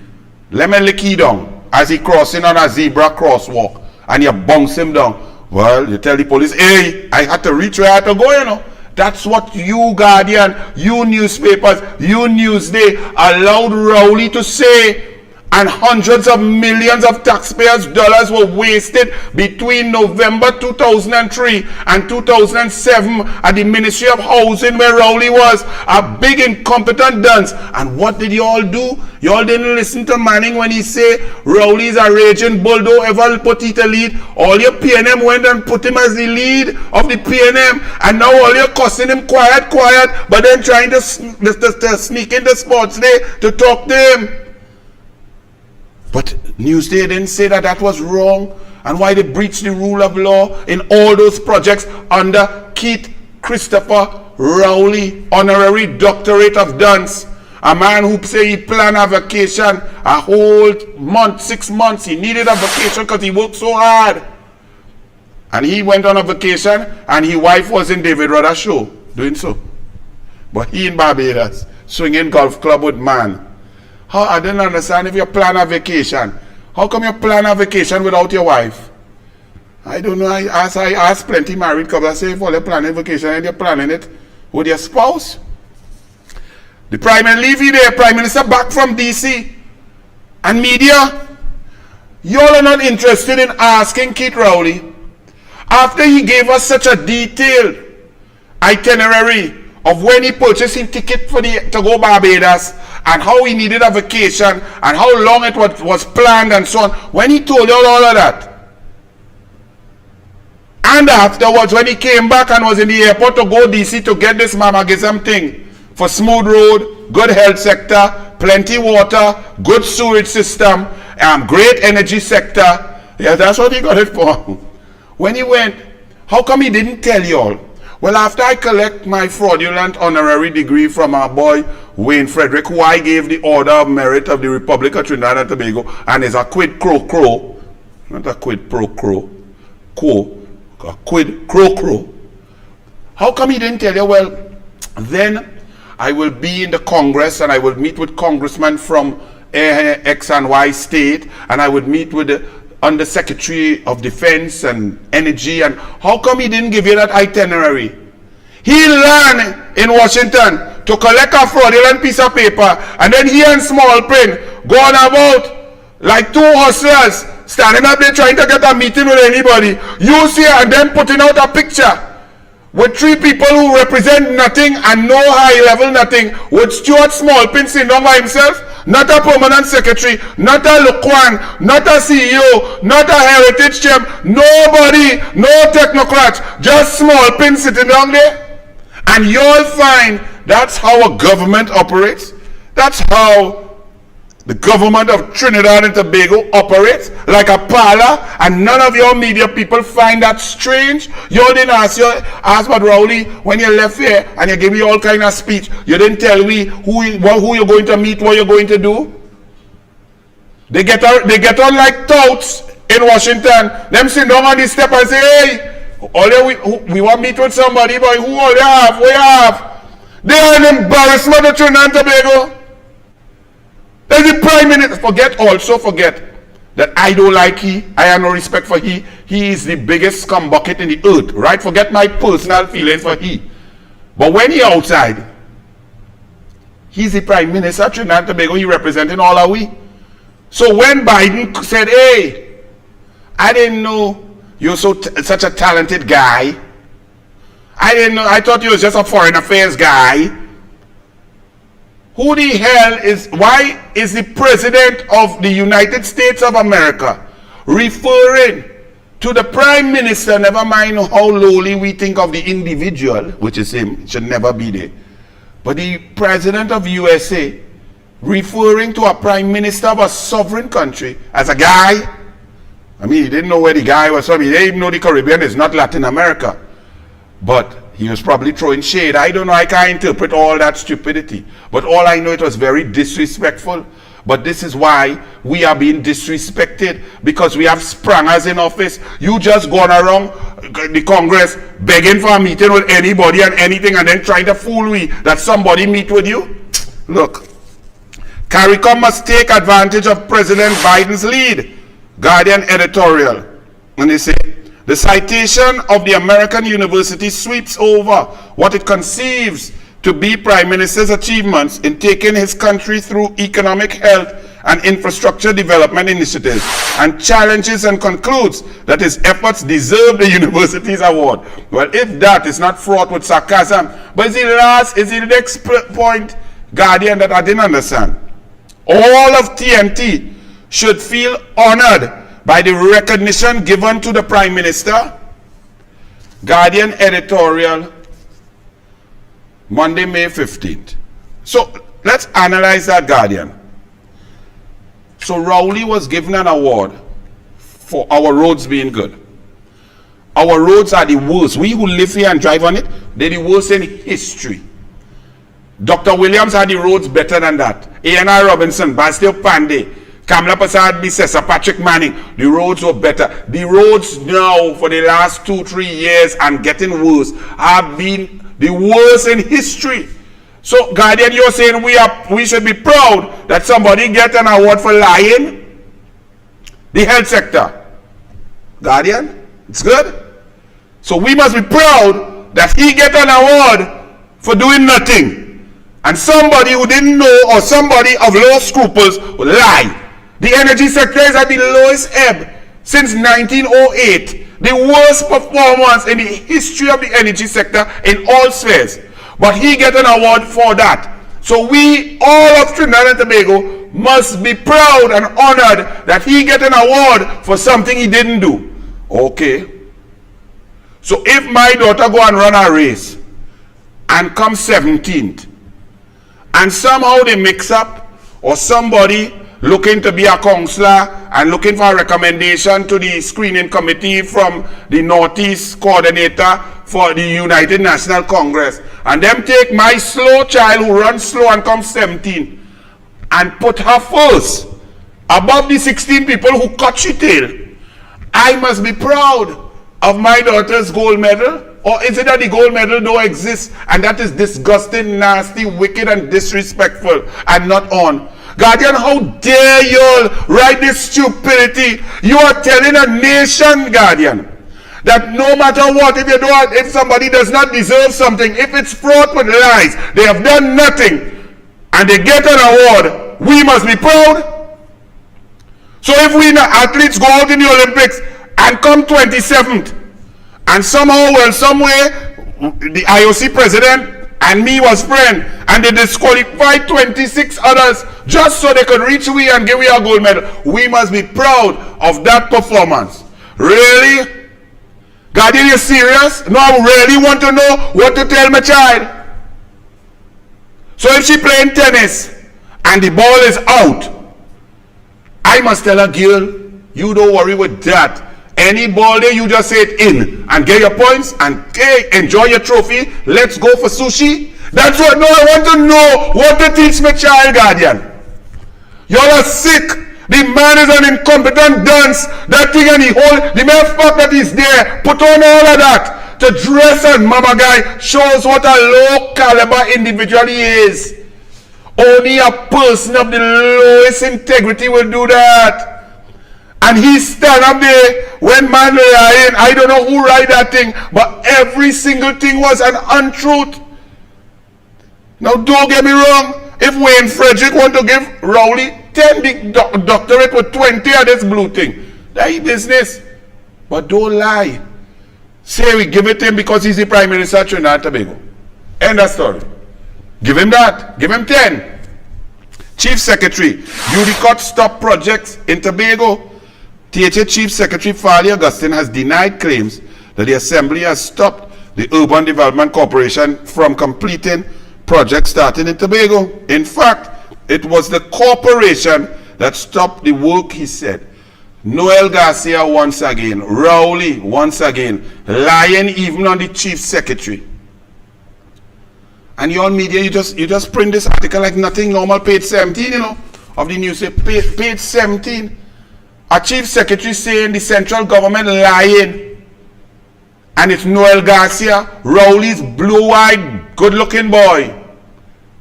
Let me lick you down as he crossing on a zebra crosswalk, and you bounce him down. Well, you tell the police, hey, I had to reach where I had to go, you know. That's what you Guardian, you newspapers, you Newsday allowed Rowley to say. And hundreds of millions of taxpayers' dollars were wasted between November 2003 and 2007 at the Ministry of Housing, where Rowley was a big incompetent dunce. And what did you all do? You all didn't listen to Manning when he said Rowley's a raging bull, don't ever put it to lead. All your PNM went and put him as the lead of the PNM, and now all you're cussing him quiet, but then trying to sneak into Sports Day to talk to him. But Newsday didn't say that that was wrong, and why they breached the rule of law in all those projects under Keith Christopher Rowley, honorary doctorate of dunce. A man who say he planned a vacation a whole month, 6 months. He needed a vacation because he worked so hard. And he went on a vacation, and his wife was in David Rudder's show, doing so. But he in Barbados, swinging golf club with man. How, I didn't understand, if you plan a vacation, how come you plan a vacation without your wife? I don't know. I ask plenty married couples, I say, if you're planning a vacation and you're planning it with your spouse. The Prime Minister back from DC. And media, y'all are not interested in asking Keith Rowley, after he gave us such a detailed itinerary of when he purchased his ticket for to go Barbados, and how he needed a vacation, and how long it was planned, and so on. When he told you all of that, and afterwards, when he came back and was in the airport to go DC to get this mammagism thing for smooth road, good health sector, plenty water, good sewage system, great energy sector. Yeah, that's what he got it for. When he went, how come he didn't tell you all? Well, after I collect my fraudulent honorary degree from my boy Wayne Frederick, who I gave the Order of Merit of the Republic of Trinidad and Tobago, and is a quid pro quo, not a quid pro quo, a quid pro quo. How come he didn't tell you? Well, then I will be in the Congress, and I will meet with congressmen from X and Y state, and I would meet with the Undersecretary of Defense and Energy. And how come he didn't give you that itinerary? He learned in Washington to collect a fraudulent piece of paper, and then he and small print going about like two hustlers standing up there trying to get a meeting with anybody. You see, and then putting out a picture with three people who represent nothing and no high level nothing, with Stuart Smallpin sitting down by himself. Not a permanent secretary, not a Luquan, not a CEO, not a heritage champ, nobody, no technocrats, just Smallpin sitting down there. And you'll find that's how a government operates. That's how the government of Trinidad and Tobago operates, like a parlor, and none of your media people find that strange. You didn't ask about Rowley when you left here, and you gave me all kind of speech. You didn't tell me who you're going to meet, what you're going to do. They get on like touts in Washington. Them sit down on the step and say, hey, we want to meet with somebody, but who all you have? What you have? They are an embarrassment to Trinidad and Tobago. The Prime Minister, forget that I don't like he, I have no respect for he. He is the biggest scumbucket in the earth, right? Forget my personal feelings for he. But when he outside, he's the Prime Minister of Trinidad and Tobago, he representing all of we. So when Biden said, hey, I didn't know you're such a talented guy. I didn't know, I thought you was just a foreign affairs guy. Who the hell why is the President of the United States of America referring to the Prime Minister, never mind how lowly we think of the individual, which is him, should never be there, but the President of USA referring to a Prime Minister of a sovereign country as a guy? I mean, he didn't know where the guy was from. He didn't even know the Caribbean is not Latin America. But he was probably throwing shade. I don't know. I can't interpret all that stupidity. But all I know, it was very disrespectful. But this is why we are being disrespected, because we have sprangers in office. You just gone around the Congress begging for a meeting with anybody and anything, and then trying to fool we that somebody meet with you. Look, CARICOM must take advantage of President Biden's lead. Guardian editorial. And they say, the citation of the American university sweeps over what it conceives to be Prime Minister's achievements in taking his country through economic, health, and infrastructure development initiatives, and challenges and concludes that his efforts deserve the university's award. Well, if that is not fraught with sarcasm, but is the next point, Guardian, that I didn't understand. All of TNT should feel honored by the recognition given to the Prime Minister. Guardian editorial, Monday, May 15th. So let's analyze that, Guardian. So Rowley was given an award for our roads being good. Our roads are the worst. We who live here and drive on it, they're the worst in history. Dr. Williams had the roads better than that. A.N.R. Robinson, Bastille Pandey, Kamla Prasad Bissessa, Patrick Manning, the roads were better. The roads now, for the last 2-3 years and getting worse, have been the worst in history. So, Guardian, you're saying we should be proud that somebody get an award for lying? The health sector. Guardian, it's good. So we must be proud that he get an award for doing nothing. And somebody who didn't know, or somebody of low scruples, will lie. The energy sector is at the lowest ebb since 1908. The worst performance in the history of the energy sector in all spheres. But he get an award for that. So we, all of Trinidad and Tobago, must be proud and honored that he get an award for something he didn't do. Okay. So if my daughter go and run a race and come 17th, and somehow they mix up, or somebody looking to be a counselor and looking for a recommendation to the screening committee from the Northeast coordinator for the United National Congress, and them take my slow child who runs slow and comes 17 and put her first above the 16 people who cut she tail, I must be proud of my daughter's gold medal? Or is it that the gold medal don't exist and that is disgusting, nasty, wicked, and disrespectful and not on? Guardian, how dare you write this stupidity? You are telling a nation, Guardian, that no matter what, if somebody does not deserve something, if it's fraught with lies, they have done nothing, and they get an award, we must be proud. So if we athletes go out in the Olympics and come 27th, and somehow, well, somewhere, the IOC president and me was friend, and they disqualified 26 others just so they could reach we and give we a gold medal. We must be proud of that performance. Really? Guardian, you serious? No, I really want to know what to tell my child. So if she playing tennis and the ball is out, I must tell her, girl, you don't worry with that. Any ball there, you just say it in and get your points and hey, enjoy your trophy. Let's go for sushi. That's what. No, I want to know what to teach my child, Guardian. Y'all are sick. The man is an incompetent dunce. That thing and the mere fact that he's there, put on all of that to dress and mama guy shows what a low caliber individual he is. Only a person of the lowest integrity will do that. And he stand up there when man lying. I don't know who write that thing, but every single thing was an untruth. Now don't get me wrong. If Wayne Frederick want to give Rowley 10 big doctorate with 20 of this blue thing, that's business. But don't lie. Say we give it to him because he's the Prime Minister of Trinidad and Tobago. End of story. Give him that. Give him 10. Chief Secretary, UDCOT stop projects in Tobago. THA Chief Secretary Farley Augustine has denied claims that the Assembly has stopped the Urban Development Corporation from completing projects starting in Tobago. In fact, it was the corporation that stopped the work, he said. Noel Garcia once again, Rowley once again, lying even on the chief secretary. And your media, you just print this article like nothing. Normal, page 17, you know, of the newspaper. Page 17. A chief secretary saying the central government lying. And it's Noel Garcia, Rowley's blue-eyed, good-looking boy.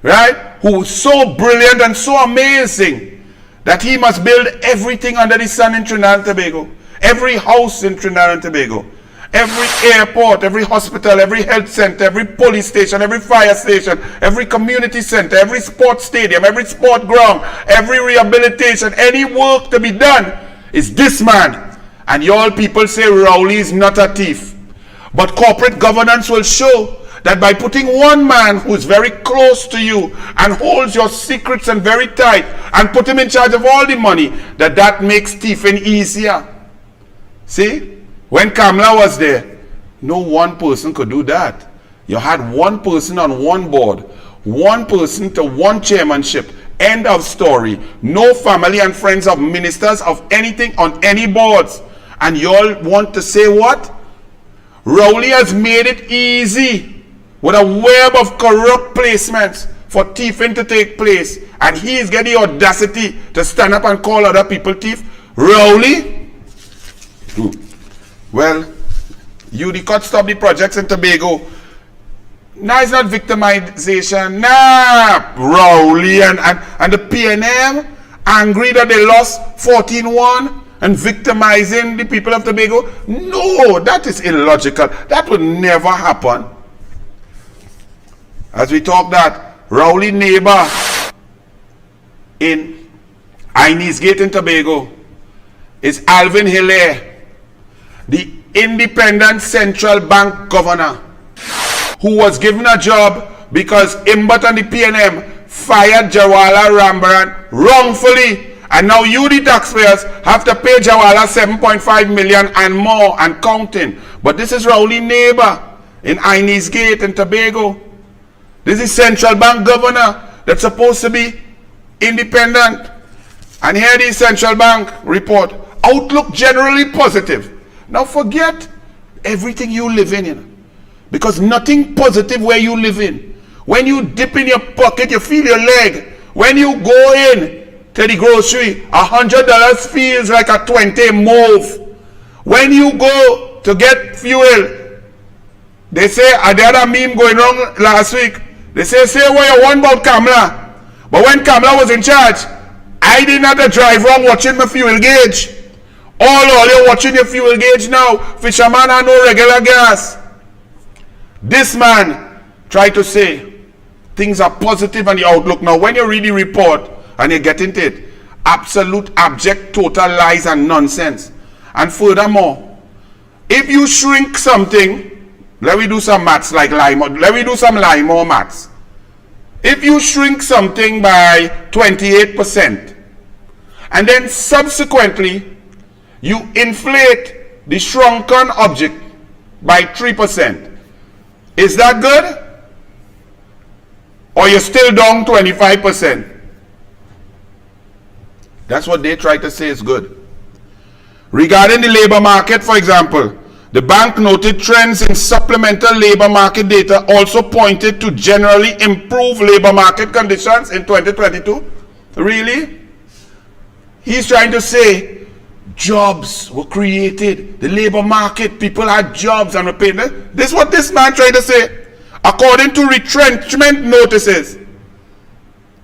Right? Who's so brilliant and so amazing that he must build everything under the sun in Trinidad and Tobago. Every house in Trinidad and Tobago. Every airport, every hospital, every health center, every police station, every fire station, every community center, every sports stadium, every sport ground, every rehabilitation, any work to be done is this man. And y'all people say Rowley is not a thief. But corporate governance will show that by putting one man who's very close to you and holds your secrets and very tight and put him in charge of all the money, that makes thieving easier. See? When Kamala was there, no one person could do that. You had one person on one board, one person to one chairmanship. End of story. No family and friends of ministers of anything on any boards. And you all want to say what? Rowley has made it easy with a web of corrupt placements for thieving to take place. And he is getting the audacity to stand up and call other people thief. Rowley? Well, you could stop the projects in Tobago. Nah, it's not victimization. Nah, Rowley and the PNM angry that they lost 14-1 and victimizing the people of Tobago. No, that is illogical. That would never happen. As we talk that, Rowley neighbor in Inez Gate in Tobago is Alvin Hilaire, the independent central bank governor, who was given a job because Imbot and the PNM fired Jawala Rambaran wrongfully, and now you the taxpayers have to pay Jawala 7.5 million and more and counting. But this is Rowley neighbor in Inez Gate in Tobago. This is central bank governor that's supposed to be independent. And here the central bank report, outlook generally positive. Now forget everything you live in, because nothing positive where you live in. When you dip in your pocket, you feel your leg. When you go in to the grocery, $100 feels like a 20 move. When you go to get fuel, they say, I had a meme going on last week. They say what you want about Kamala. But when Kamala was in charge, I didn't have to drive around watching my fuel gauge. All you're watching your fuel gauge now. Fisherman and no regular gas. This man tried to say things are positive on the outlook. Now when you read the report and you get into it, absolute abject total lies and nonsense. And furthermore, if you shrink something, let me do some maths like Limo. Let me do some Limo maths. If you shrink something by 28% and then subsequently you inflate the shrunken object by 3%. Is that good? Or you're still down 25%? That's what they try to say is good. Regarding the labor market, for example, the bank noted trends in supplemental labor market data also pointed to generally improved labor market conditions in 2022. Really? He's trying to say jobs were created, the labor market, people had jobs and were paid. This is what this man tried to say. According to retrenchment notices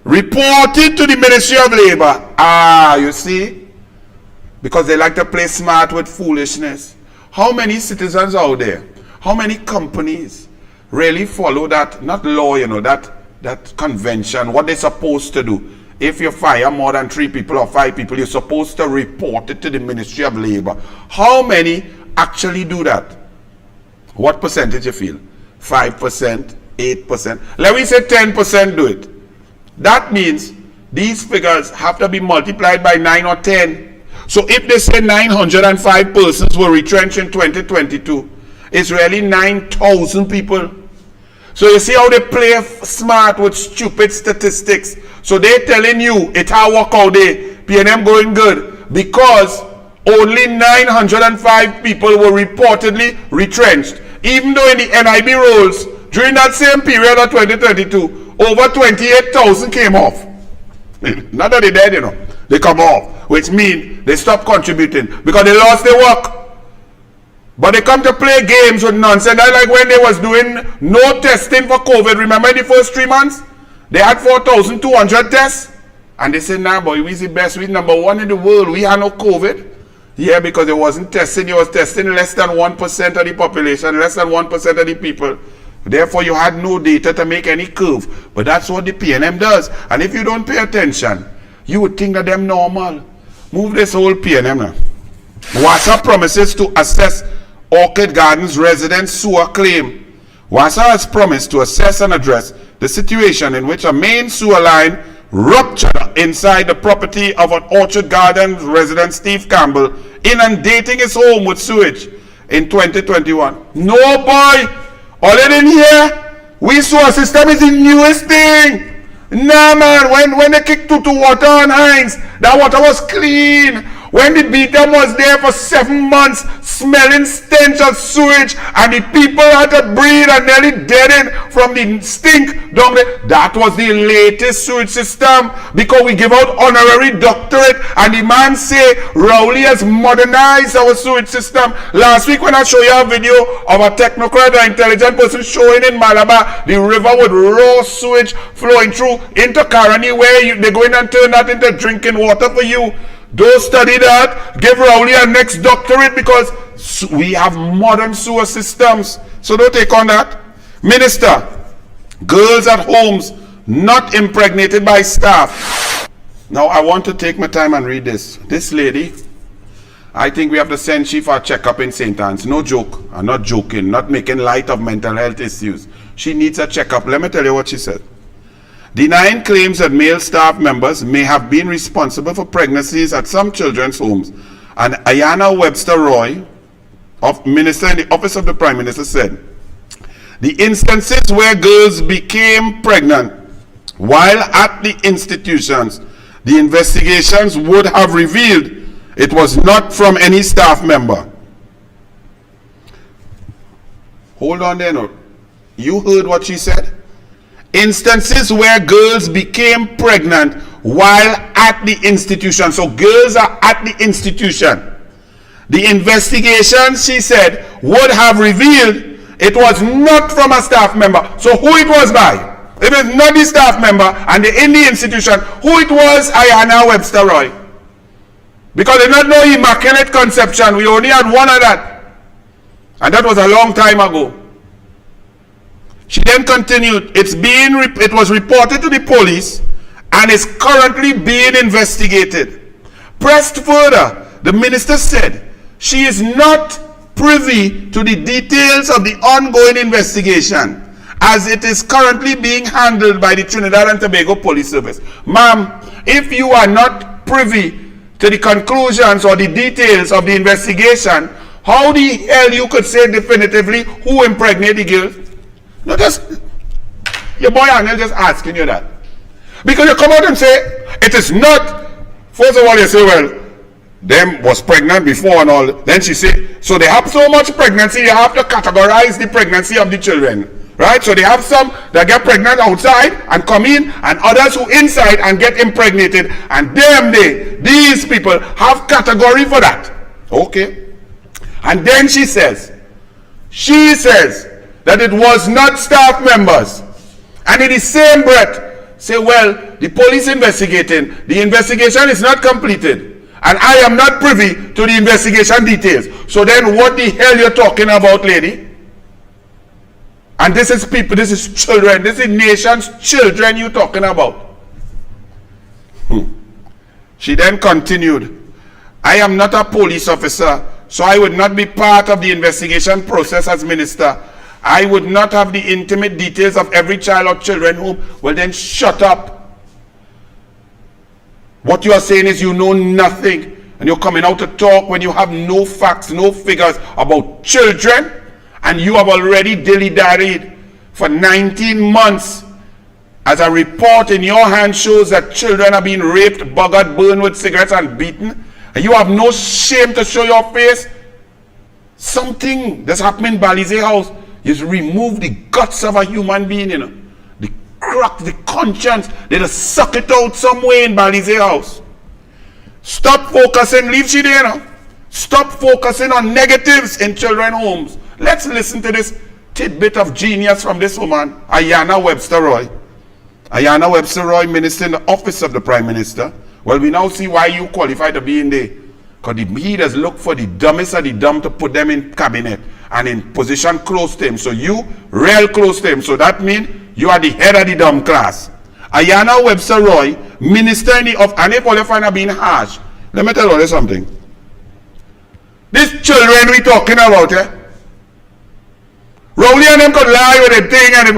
reported to the Ministry of Labor. You see? Because they like to play smart with foolishness. How many citizens out there, how many companies really follow that, not law, you know, that convention, what they're supposed to do? If you fire more than 3 people or 5 people, you're supposed to report it to the Ministry of Labor. How many actually do that? What percentage you feel? 5%, 8%? Let me say 10% do it. That means these figures have to be multiplied by 9 or 10. So if they say 905 persons were retrenched in 2022, it's really 9,000 people. So you see how they play smart with stupid statistics. So they're telling you it how work out there, PNM going good, because only 905 people were reportedly retrenched, even though in the NIB rolls during that same period of 2022, over 28,000 came off. Not that they're dead, you know. They come off, which means they stop contributing because they lost their work. But they come to play games with nonsense. That's like when they was doing no testing for COVID. Remember in the first 3 months? They had 4,200 tests. And they said, nah, boy, we're the best. We're number one in the world. We had no COVID. Yeah, because they wasn't testing. They was testing less than 1% of the population, less than 1% of the people. Therefore, you had no data to make any curve. But that's what the PNM does. And if you don't pay attention, you would think that them normal. Move this whole PNM now. WASA promises to assess Orchid Gardens residents' sewer claim. WASA has promised to assess and address the situation in which a main sewer line ruptured inside the property of an Orchard Gardens resident, Steve Campbell, inundating his home with sewage in 2021. No, boy! All in here, we sewer system is the newest thing. Nah, man, when they kicked to water on Heinz, that water was clean. When the beatum was there for 7 months, smelling stench of sewage, and the people had to breathe and nearly deadened from the stink down there. That was the latest sewage system, because we give out honorary doctorate, and the man say Rowley has modernized our sewage system. Last week when I show you a video of a technocrat or intelligent person showing in Malabar the river with raw sewage flowing through into Caroni, where they go in and turn that into drinking water for you. Don't study that. Give Rowley a next doctorate, because we have modern sewer systems. So don't take on that. Minister, girls at homes not impregnated by staff. Now I want to take my time and read this. This lady, I think we have to send she for a checkup in St. Anne's. No joke. I'm not joking. Not making light of mental health issues. She needs a checkup. Let me tell you what she said. Denying claims that male staff members may have been responsible for pregnancies at some children's homes. And Ayanna Webster Roy, Minister in the Office of the Prime Minister, said, the instances where girls became pregnant while at the institutions, the investigations would have revealed it was not from any staff member. Hold on there now. You heard what she said? Instances where girls became pregnant while at the institution. So girls are at the institution. The investigation, she said, would have revealed it was not from a staff member. So who it was by? If it's not the staff member and they're in the institution, who it was? Ayanna Webster Roy. Because they not know Immaculate Conception. We only had one of that. And that was a long time ago. She then continued, it was reported to the police and is currently being investigated. Pressed further, the minister said she is not privy to the details of the ongoing investigation, as it is currently being handled by the Trinidad and Tobago Police Service. Ma'am, if you are not privy to the conclusions or the details of the investigation, how the hell you could say definitively who impregnated the girl? No, just your boy Anil just asking you that. Because you come out and say, it is not. First of all, you say, well, them was pregnant before and all. Then she say, so they have so much pregnancy, you have to categorize the pregnancy of the children. Right? So they have some that get pregnant outside and come in, and others who inside and get impregnated. And these people have category for that. Okay. And then she says that it was not staff members. And in the same breath, say, well, the police investigating, the investigation is not completed, and I am not privy to the investigation details. So then what the hell you're talking about, lady? And this is people, this is children, this is nation's children you're talking about. She then continued, I am not a police officer, so I would not be part of the investigation process as minister. I would not have the intimate details of every child or children who, well then shut up. What you are saying is you know nothing, and you're coming out to talk when you have no facts, no figures about children, and you have already dilly-dallied for 19 months. As a report in your hand shows that children are being raped, buggered, burned with cigarettes and beaten. And you have no shame to show your face. Something that's happening in Balize house is remove the guts of a human being, you know. The crack, the conscience, they just suck it out somewhere in Balize house. Stop focusing, leave she there now. Stop focusing on negatives in children homes. Let's listen to this tidbit of genius from this woman, Ayanna Webster Roy. Ayanna Webster Roy, Minister in the Office of the Prime Minister. Well, we now see why you qualify to be in there. Because the leaders look for the dumbest of the dumb to put them in cabinet and in position close to him. So you, real close to him. So that means you are the head of the dumb class. Ayanna Webster Roy, Minister in the Office, and if all you find are being harsh, let me tell you something. These children we talking about, eh? Rowley and them could lie with the thing and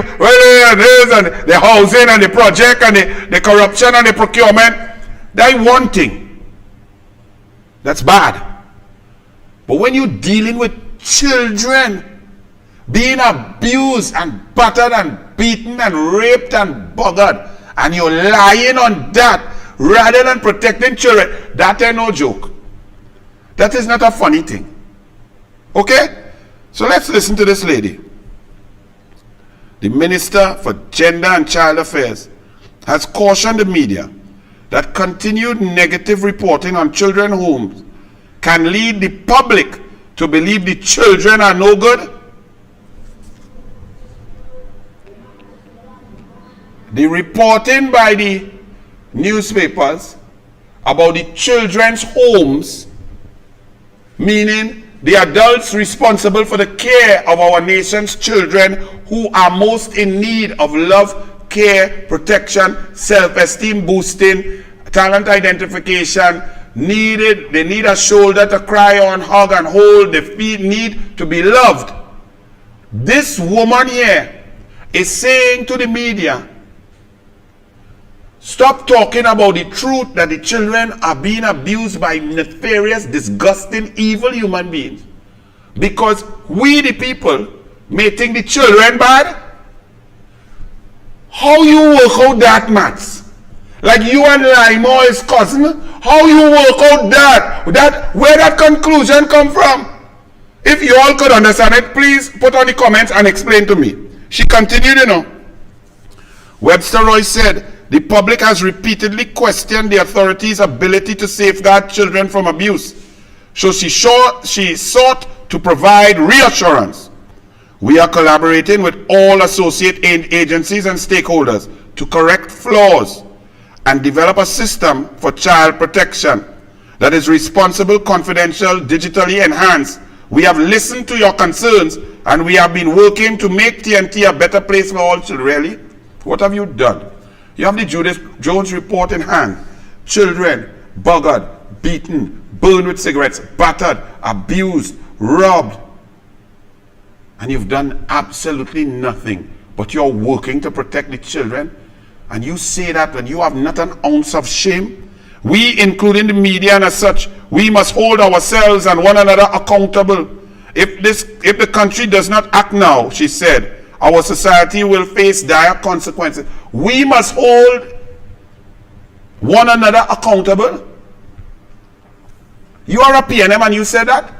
the housing and the project and the corruption and the procurement. That's one thing. That's bad. But when you're dealing with children being abused and battered and beaten and raped and buggered, and you're lying on that rather than protecting children, that ain't no joke. That is not a funny thing. Okay? So let's listen to this lady. The Minister for Gender and Child Affairs has cautioned the media that continued negative reporting on children homes can lead the public to believe the children are no good. The reporting by the newspapers about the children's homes, meaning the adults responsible for the care of our nation's children who are most in need of love, care, protection, self-esteem boosting, talent identification, they need a shoulder to cry on, hug and hold, they need to be loved. This woman here is saying to the media, stop talking about the truth that the children are being abused by nefarious, disgusting, evil human beings. Because we the people may think the children bad. How you work out that, maths? Like you and Limo, his cousin, how you work out that? Where that conclusion come from? If you all could understand it, please put on the comments and explain to me. She continued, you know. Webster Roy said, the public has repeatedly questioned the authorities' ability to safeguard children from abuse. So she sought to provide reassurance. We are collaborating with all associate agencies and stakeholders to correct flaws and develop a system for child protection that is responsible, confidential, digitally enhanced. We have listened to your concerns and we have been working to make TNT a better place for all children. Really? What have you done? You have the Judith Jones report in hand. Children buggered, beaten, burned with cigarettes, battered, abused, robbed. And you've done absolutely nothing, but you're working to protect the children. And you say that when you have not an ounce of shame. We, including the media and as such, we must hold ourselves and one another accountable. If the country does not act now, she said, our society will face dire consequences. We must hold one another accountable. You are a PNM and you said that?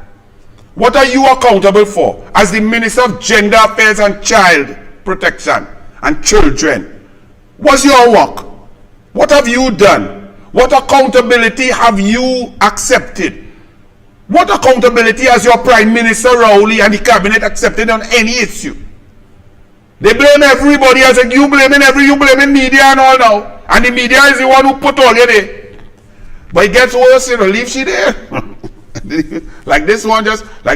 What are you accountable for as the Minister of Gender Affairs and Child Protection and Children? What's your work? What have you done? What accountability have you accepted? What accountability has your Prime Minister Rowley and the Cabinet accepted on any issue? They blame everybody as like you blaming media and all now. And the media is the one who put all you there. But it gets worse, you know, leave she there. Like this one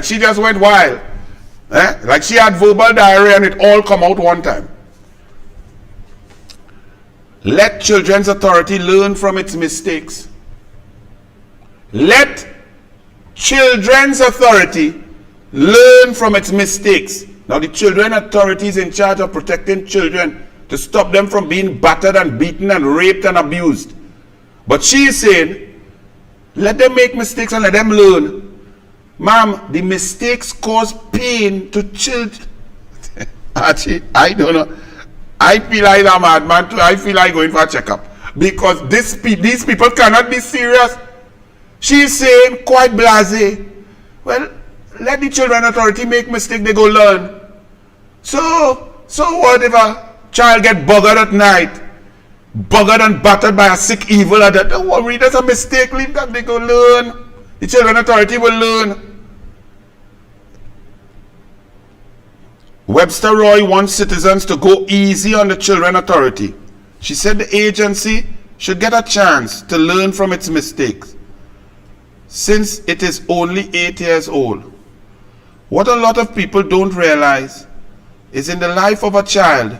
she just went wild. Like she had verbal diarrhea and it all come out one time. Let Children's Authority learn from its mistakes. Let Children's Authority learn from its mistakes. Now the Children Authority is in charge of protecting children to stop them from being battered and beaten and raped and abused. But she is saying, let them make mistakes and let them learn. Ma'am, the mistakes cause pain to children. Actually, I don't know. I feel like I'm a madman too. I feel like going for a checkup. Because these people cannot be serious. She's saying, quite blasé, well, let the Children Authority make mistake, they go learn. So what if a child get buggered at night, buggered and battered by a sick evil adult? Don't worry, that's a mistake, leave that, they go learn. The Children Authority will learn. Webster Roy wants citizens to go easy on the Children Authority. She said the agency should get a chance to learn from its mistakes, since it is only 8 years old. What a lot of people don't realize is in the life of a child,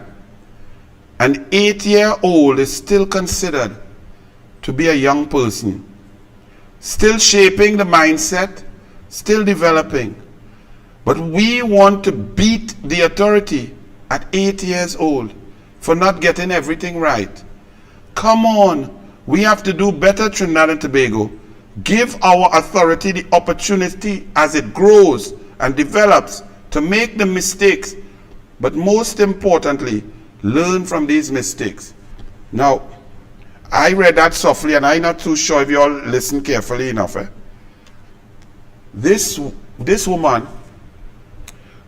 an 8-year-old is still considered to be a young person, still shaping the mindset, still developing. But we want to beat the authority at 8 years old for not getting everything right. Come on, we have to do better, Trinidad and Tobago. Give our authority the opportunity as it grows and develops to make the mistakes, but most importantly, learn from these mistakes. Now, I read that softly and I'm not too sure if you all listen carefully enough. This woman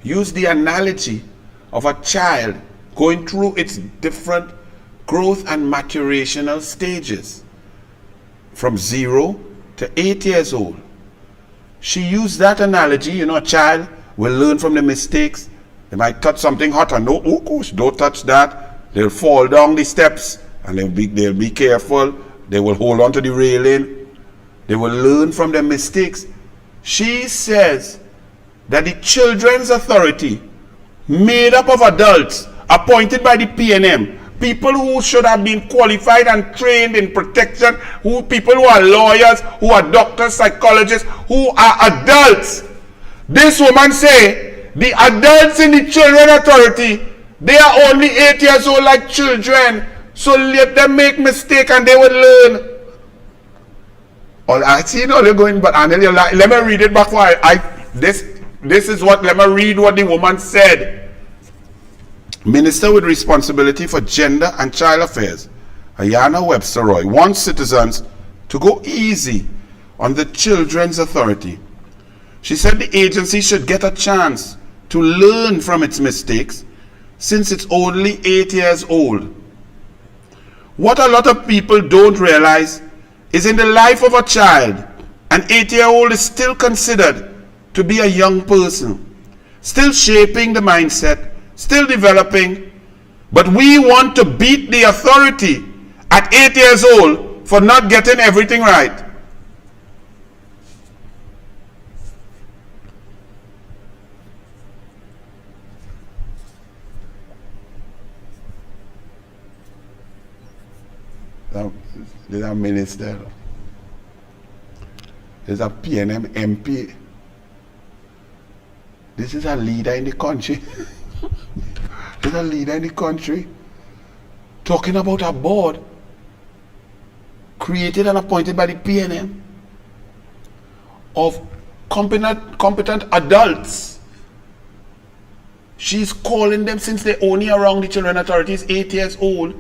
used the analogy of a child going through its different growth and maturational stages from 0 to 8 years old. She used that analogy. A child will learn from the mistakes. They might touch something hot and no, oh gosh, don't touch that. They'll fall down the steps and they'll be careful. They will hold on to the railing. They will learn from their mistakes. She says that the Children's Authority, made up of adults appointed by the PNM, people who should have been qualified and trained in protection, people who are lawyers, who are doctors, psychologists, who are adults. This woman say the adults in the Children Authority, they are only 8 years old like children, so let them make mistake and they will learn. Oh, I see they're going, but Anil, let me read it back for this is what, let me read what the woman said. Minister with responsibility for gender and child affairs, Ayana Webster Roy, wants citizens to go easy on the Children's Authority. She said the agency should get a chance to learn from its mistakes since it's only 8 years old. What a lot of people don't realize is in the life of a child, an 8-year-old is still considered to be a young person, still shaping the mindset, still developing, but we want to beat the authority at 8 years old for not getting everything right. There's a minister, there's a PNM MP. This is a leader in the country. There's a leader in the country talking about a board created and appointed by the PNM of competent adults. She's calling them, since they're only around the Children Authorities 8 years old,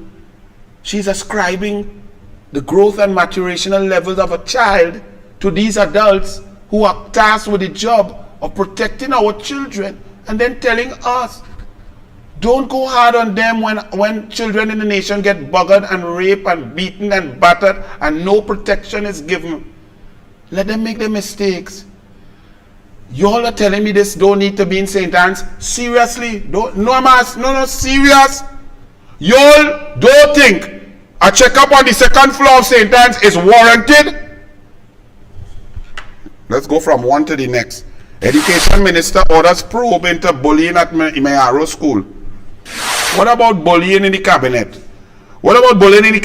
she's ascribing the growth and maturational levels of a child to these adults who are tasked with the job of protecting our children, and then telling us, don't go hard on them when children in the nation get buggered and raped and beaten and battered and no protection is given. Let them make their mistakes. Y'all are telling me this don't need to be in St. Anne's? Seriously? No, serious? Y'all don't think a checkup on the second floor of St. Anne's is warranted? Let's go from one to the next. Education Minister orders probe into bullying at Mayaro School. What about bullying in the cabinet? What about bullying in the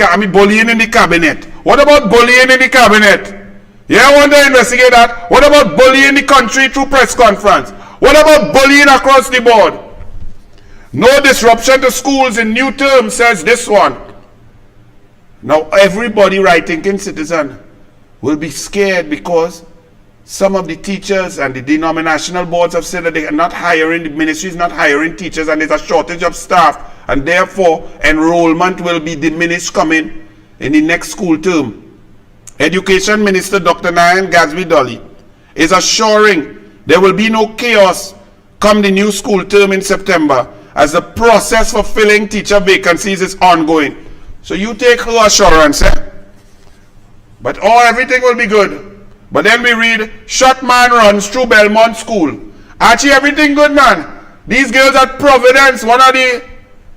cabinet? What about bullying in the cabinet? Yeah, I want to investigate that. What about bullying the country through press conference? What about bullying across the board? No disruption to schools in new term, says this one. Now everybody, right-thinking citizen, will be scared because some of the teachers and the denominational boards have said that they are not hiring, the ministry is not hiring teachers and there's a shortage of staff, and therefore enrollment will be diminished coming in the next school term. Education Minister Dr. Nayan Gatsby-Dolly is assuring there will be no chaos come the new school term in September as the process for filling teacher vacancies is ongoing. So you take her assurance, But everything will be good. But then we read, shot man runs through Belmont School. Archie, everything good, man. These girls at Providence, one of the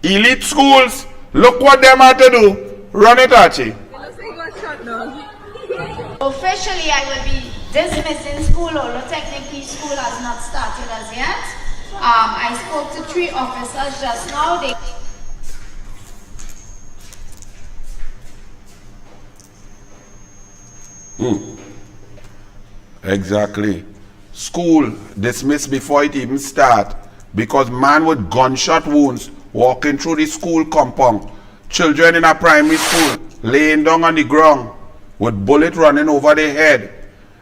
elite schools, look what them had to do. Run it, Archie. Officially, I will be dismissing school, although technically school has not started as yet. I spoke to 3 officers just now. Exactly. School dismissed before it even start because man with gunshot wounds walking through the school compound. Children in a primary school laying down on the ground with bullet running over their head.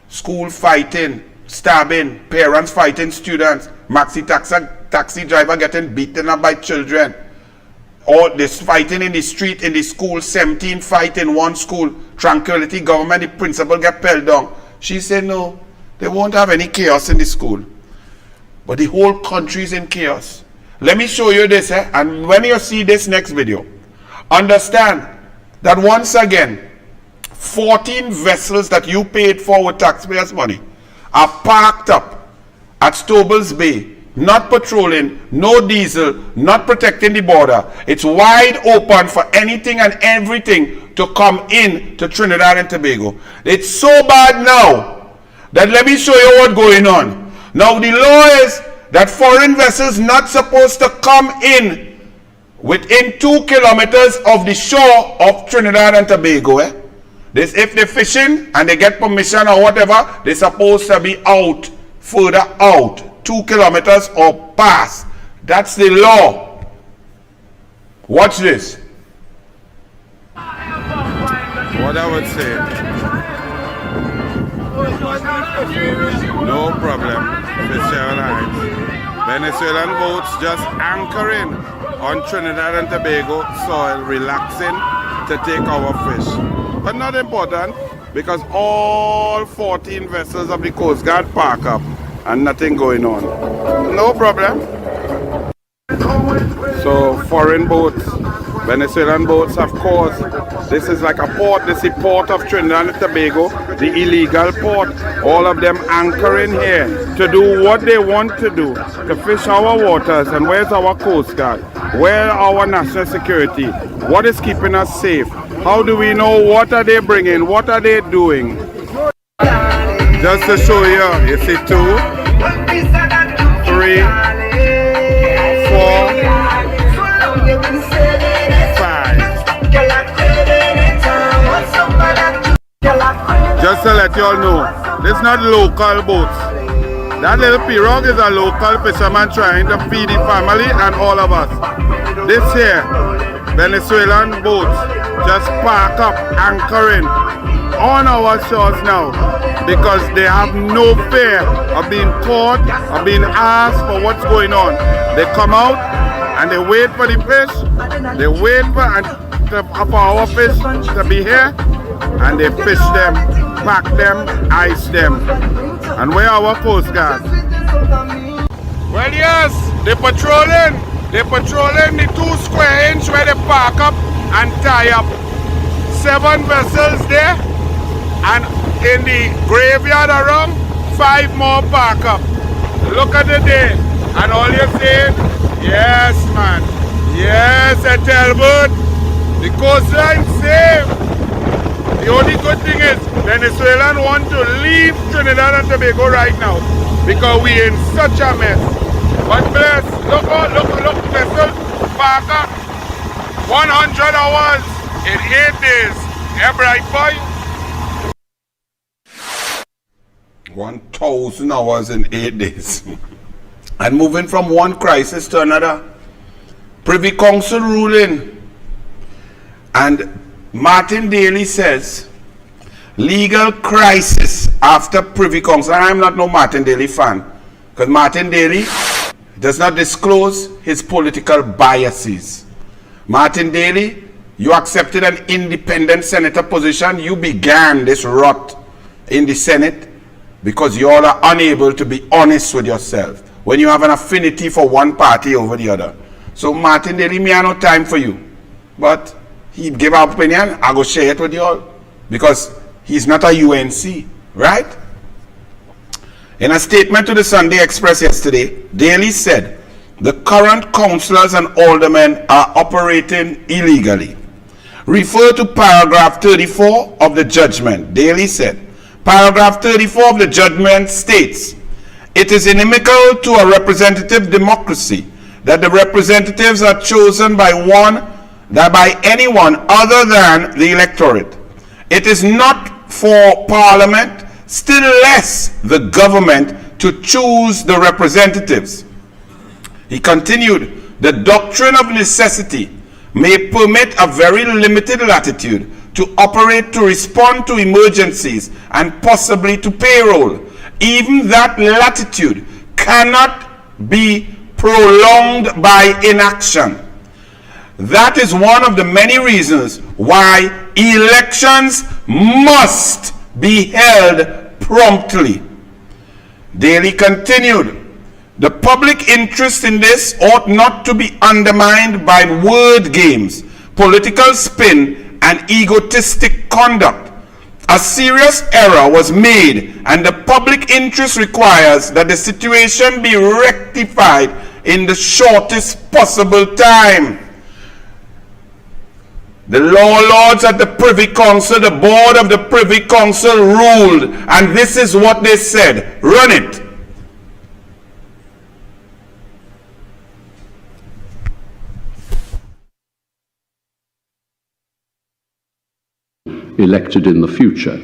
School fighting, stabbing, parents fighting students, taxi driver getting beaten up by children. Or this fighting in the street, in the school, 17 fight in one school. Tranquility government, the principal get pelled down. She said no, they won't have any chaos in the school. But the whole country is in chaos. Let me show you this, and when you see this next video, understand that once again, 14 vessels that you paid for with taxpayers' money are parked up at Stoble's Bay, not patrolling, no diesel, not protecting the border. It's wide open for anything and everything to come in to Trinidad and Tobago. It's so bad now that let me show you what's going on. Now the law is that foreign vessels not supposed to come in within 2 kilometers of the shore of Trinidad and Tobago. This, if they're fishing and they get permission or whatever, they're supposed to be out, further out, 2 kilometers or past. That's the law. Watch this. What I would say, no problem, Fitzgerald Heights. Venezuelan boats just anchoring on Trinidad and Tobago soil, relaxing to take our fish. But not important, because all 14 vessels of the Coast Guard park up and nothing going on. No problem. So foreign boats, Venezuelan boats, of course. This is like a port. This is the port of Trinidad and Tobago, the illegal port. All of them anchoring here to do what they want to do, to fish our waters. And where's our Coast Guard? Where are our national security? What is keeping us safe? How do we know what are they bringing? What are they doing? Just to show you see 2, 3, 4, 5. Just to let you all know, this is not local boats. That little pirogue is a local fisherman trying to feed the family and all of us. This here, Venezuelan boats just park up, anchoring on our shores now because they have no fear of being caught or being asked for what's going on. They come out and they wait for the fish, they wait for our fish to be here, and they fish them, pack them, ice them. And where are our Coast Guard? Well, yes, they're patrolling the 2 square inch where they park up and tie up. 7 vessels there, and in the graveyard around, 5 more park up. Look at the day, and all you're saying, yes man, yes, Ethelbert, the coastline safe. The only good thing is Venezuelans want to leave Trinidad and Tobago right now because we're in such a mess. But bless, look, vessel park up. 100 hours in 8 days. Yeah, bright boy. 1,000 hours in 8 days. And moving from one crisis to another. Privy Council ruling. And Martin Daly says, legal crisis after Privy Council. I'm not no Martin Daly fan, because Martin Daly does not disclose his political biases. Martin Daly You accepted an independent senator position. You began this rot in the Senate because you all are unable to be honest with yourself when you have an affinity for one party over the other. So Martin Daly, me have no time for you. But he gave our opinion, I go share it with you all. Because he's not a UNC, right? In a statement to the Sunday Express yesterday, Daly said, the current councillors and aldermen are operating illegally. Refer to paragraph 34 of the judgment. Daly said, paragraph 34 of the judgment states, it is inimical to a representative democracy that the representatives are chosen by anyone other than the electorate. It is not for Parliament, still less the government, to choose the representatives. He continued, the doctrine of necessity may permit a very limited latitude to operate to respond to emergencies and possibly to payroll. Even that latitude cannot be prolonged by inaction. That is one of the many reasons why elections must be held promptly. Daly continued, the public interest in this ought not to be undermined by word games, political spin, and egotistic conduct. A serious error was made, and the public interest requires that the situation be rectified in the shortest possible time. The law lords at the Privy Council, the board of the Privy Council ruled, and this is what they said. Run it. Elected in the future,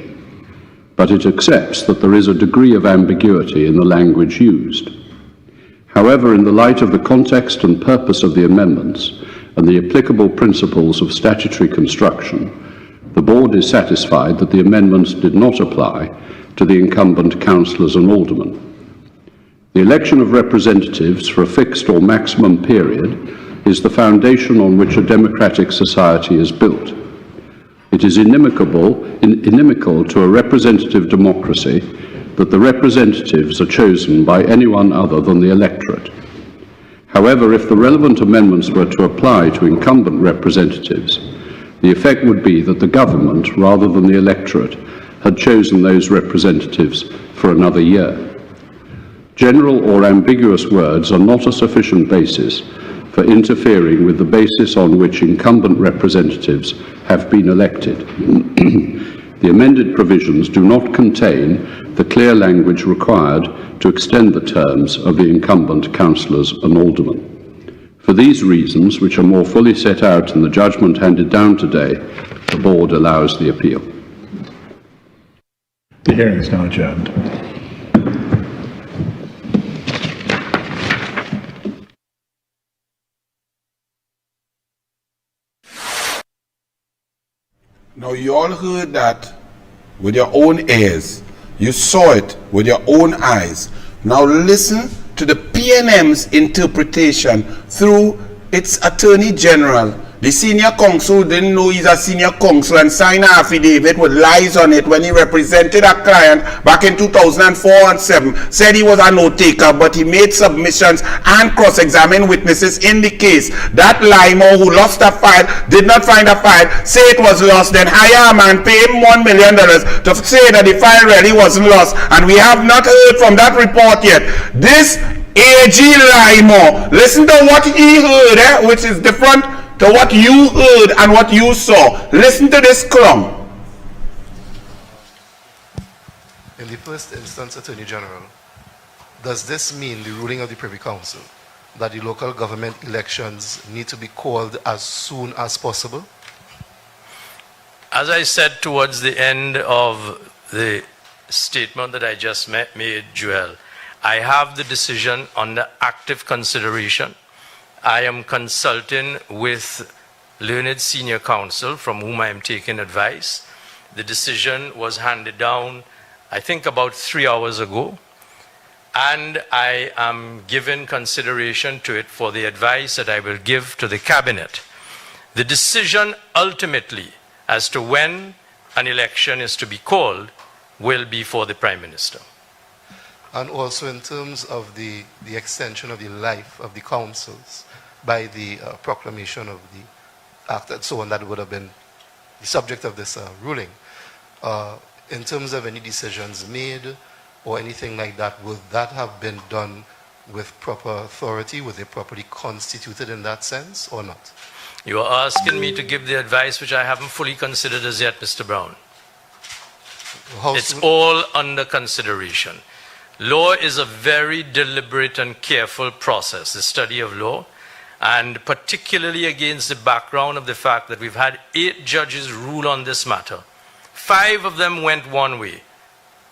but it accepts that there is a degree of ambiguity in the language used. However, in the light of the context and purpose of the amendments and the applicable principles of statutory construction, the Board is satisfied that the amendments did not apply to the incumbent councillors and aldermen. The election of representatives for a fixed or maximum period is the foundation on which a democratic society is built. It is inimical to a representative democracy that the representatives are chosen by anyone other than the electorate. However, if the relevant amendments were to apply to incumbent representatives, the effect would be that the government, rather than the electorate, had chosen those representatives for another year. General or ambiguous words are not a sufficient basis for interfering with the basis on which incumbent representatives have been elected. The amended provisions do not contain the clear language required to extend the terms of the incumbent councillors and aldermen. For these reasons, which are more fully set out in the judgment handed down today, the Board allows the appeal. The hearing is now adjourned. Now you all heard that with your own ears. You saw it with your own eyes. Now listen to the PNM's interpretation through its Attorney General. The senior counsel didn't know he's a senior counsel and signed an affidavit with lies on it when he represented a client back in 2004 and 7. Said he was a note taker, but he made submissions and cross-examined witnesses in the case. That Limo who lost a file, did not find a file, say it was lost, then hire a man, pay him $1 million to say that the file really wasn't lost. And we have not heard from that report yet. This AG Limo, listen to what he heard, which is different to what you heard and what you saw. Listen to this clump. In the first instance, Attorney General, does this mean the ruling of the Privy Council that the local government elections need to be called as soon as possible? As I said towards the end of the statement that I just made, Joel, I have the decision under active consideration. I am consulting with learned senior counsel from whom I am taking advice. The decision was handed down, I think, about 3 hours ago, and I am giving consideration to it for the advice that I will give to the cabinet. The decision ultimately as to when an election is to be called will be for the Prime Minister. And also in terms of the extension of the life of the councils by the proclamation of the act and so on, that would have been the subject of this ruling. In terms of any decisions made or anything like that, would that have been done with proper authority? Were they properly constituted in that sense or not? You are asking me to give the advice which I haven't fully considered as yet, Mr. Brown. It's all under consideration. Law is a very deliberate and careful process, the study of law, and particularly against the background of the fact that we've had 8 judges rule on this matter. 5 of them went one way.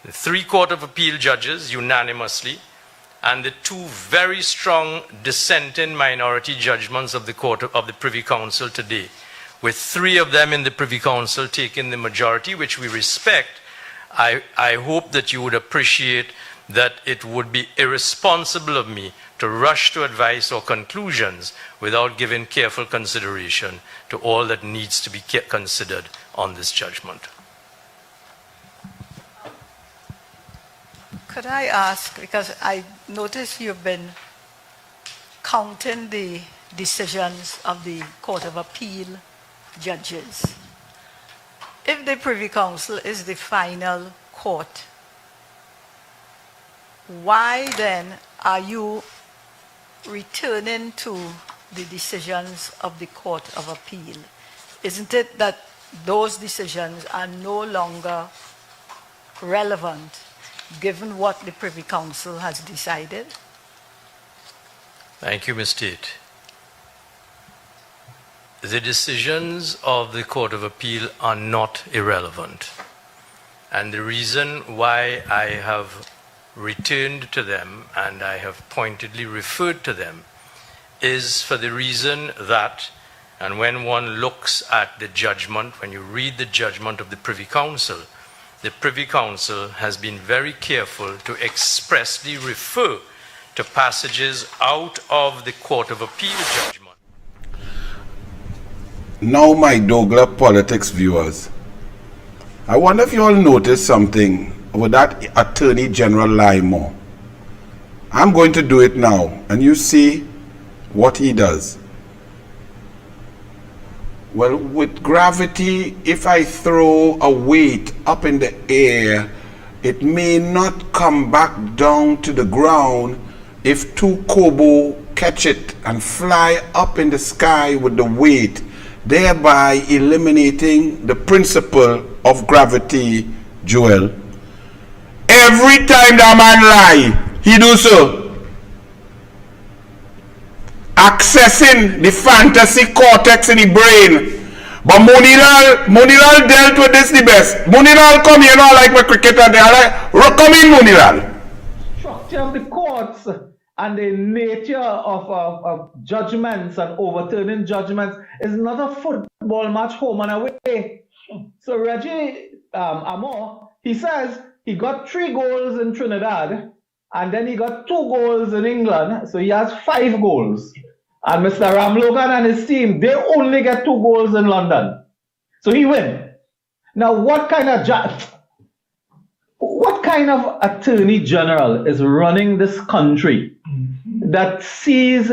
The 3 Court of Appeal judges unanimously, and the 2 very strong dissenting minority judgments of the Privy Council today, with 3 of them in the Privy Council taking the majority, which we respect. I hope that you would appreciate that it would be irresponsible of me to rush to advice or conclusions without giving careful consideration to all that needs to be considered on this judgment. Could I ask, because I notice you've been counting the decisions of the Court of Appeal judges. If the Privy Council is the final court, why then are you returning to the decisions of the Court of Appeal? Isn't it that those decisions are no longer relevant given what the Privy Council has decided? Thank you, Ms. Tate. The decisions of the Court of Appeal are not irrelevant. And the reason why I have returned to them and I have pointedly referred to them is for the reason that, and when one looks at the judgment, when you read the judgment of the Privy Council has been very careful to expressly refer to passages out of the Court of Appeal judgment. Now, my douglAR politics viewers, I wonder if you all noticed something with that Attorney General Lymore. I'm going to do it now, and you see what he does. Well, with gravity, if I throw a weight up in the air, it may not come back down to the ground if 2 Kobo catch it and fly up in the sky with the weight, thereby eliminating the principle of gravity, Joel. Every time that man lie, he do so. Accessing the fantasy cortex in the brain. But Munilal dealt with this the best. Munilal come here now like my cricketer, they are like, come in Munilal. Structure of the courts and the nature of judgments and overturning judgments is not a football match home and away. So Reggie Amor, he says he got 3 goals in Trinidad and then he got 2 goals in England, so he has 5 goals. And Mr. Ramlogan and his team, they only get 2 goals in London. So he win. Now what kind of Attorney General is running this country that sees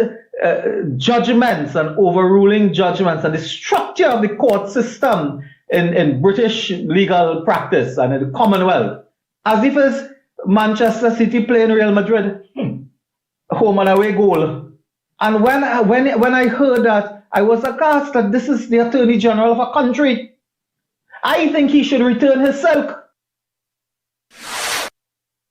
judgments and overruling judgments and the structure of the court system in British legal practice and in the Commonwealth as if it's Manchester City playing Real Madrid, home and away goal? And when I heard that, I was aghast that this is the Attorney General of a country. I think he should return his silk.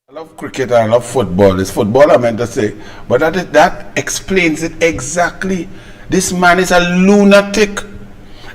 I love cricket and I love football. It's football I meant to say. But that explains it exactly. This man is a lunatic.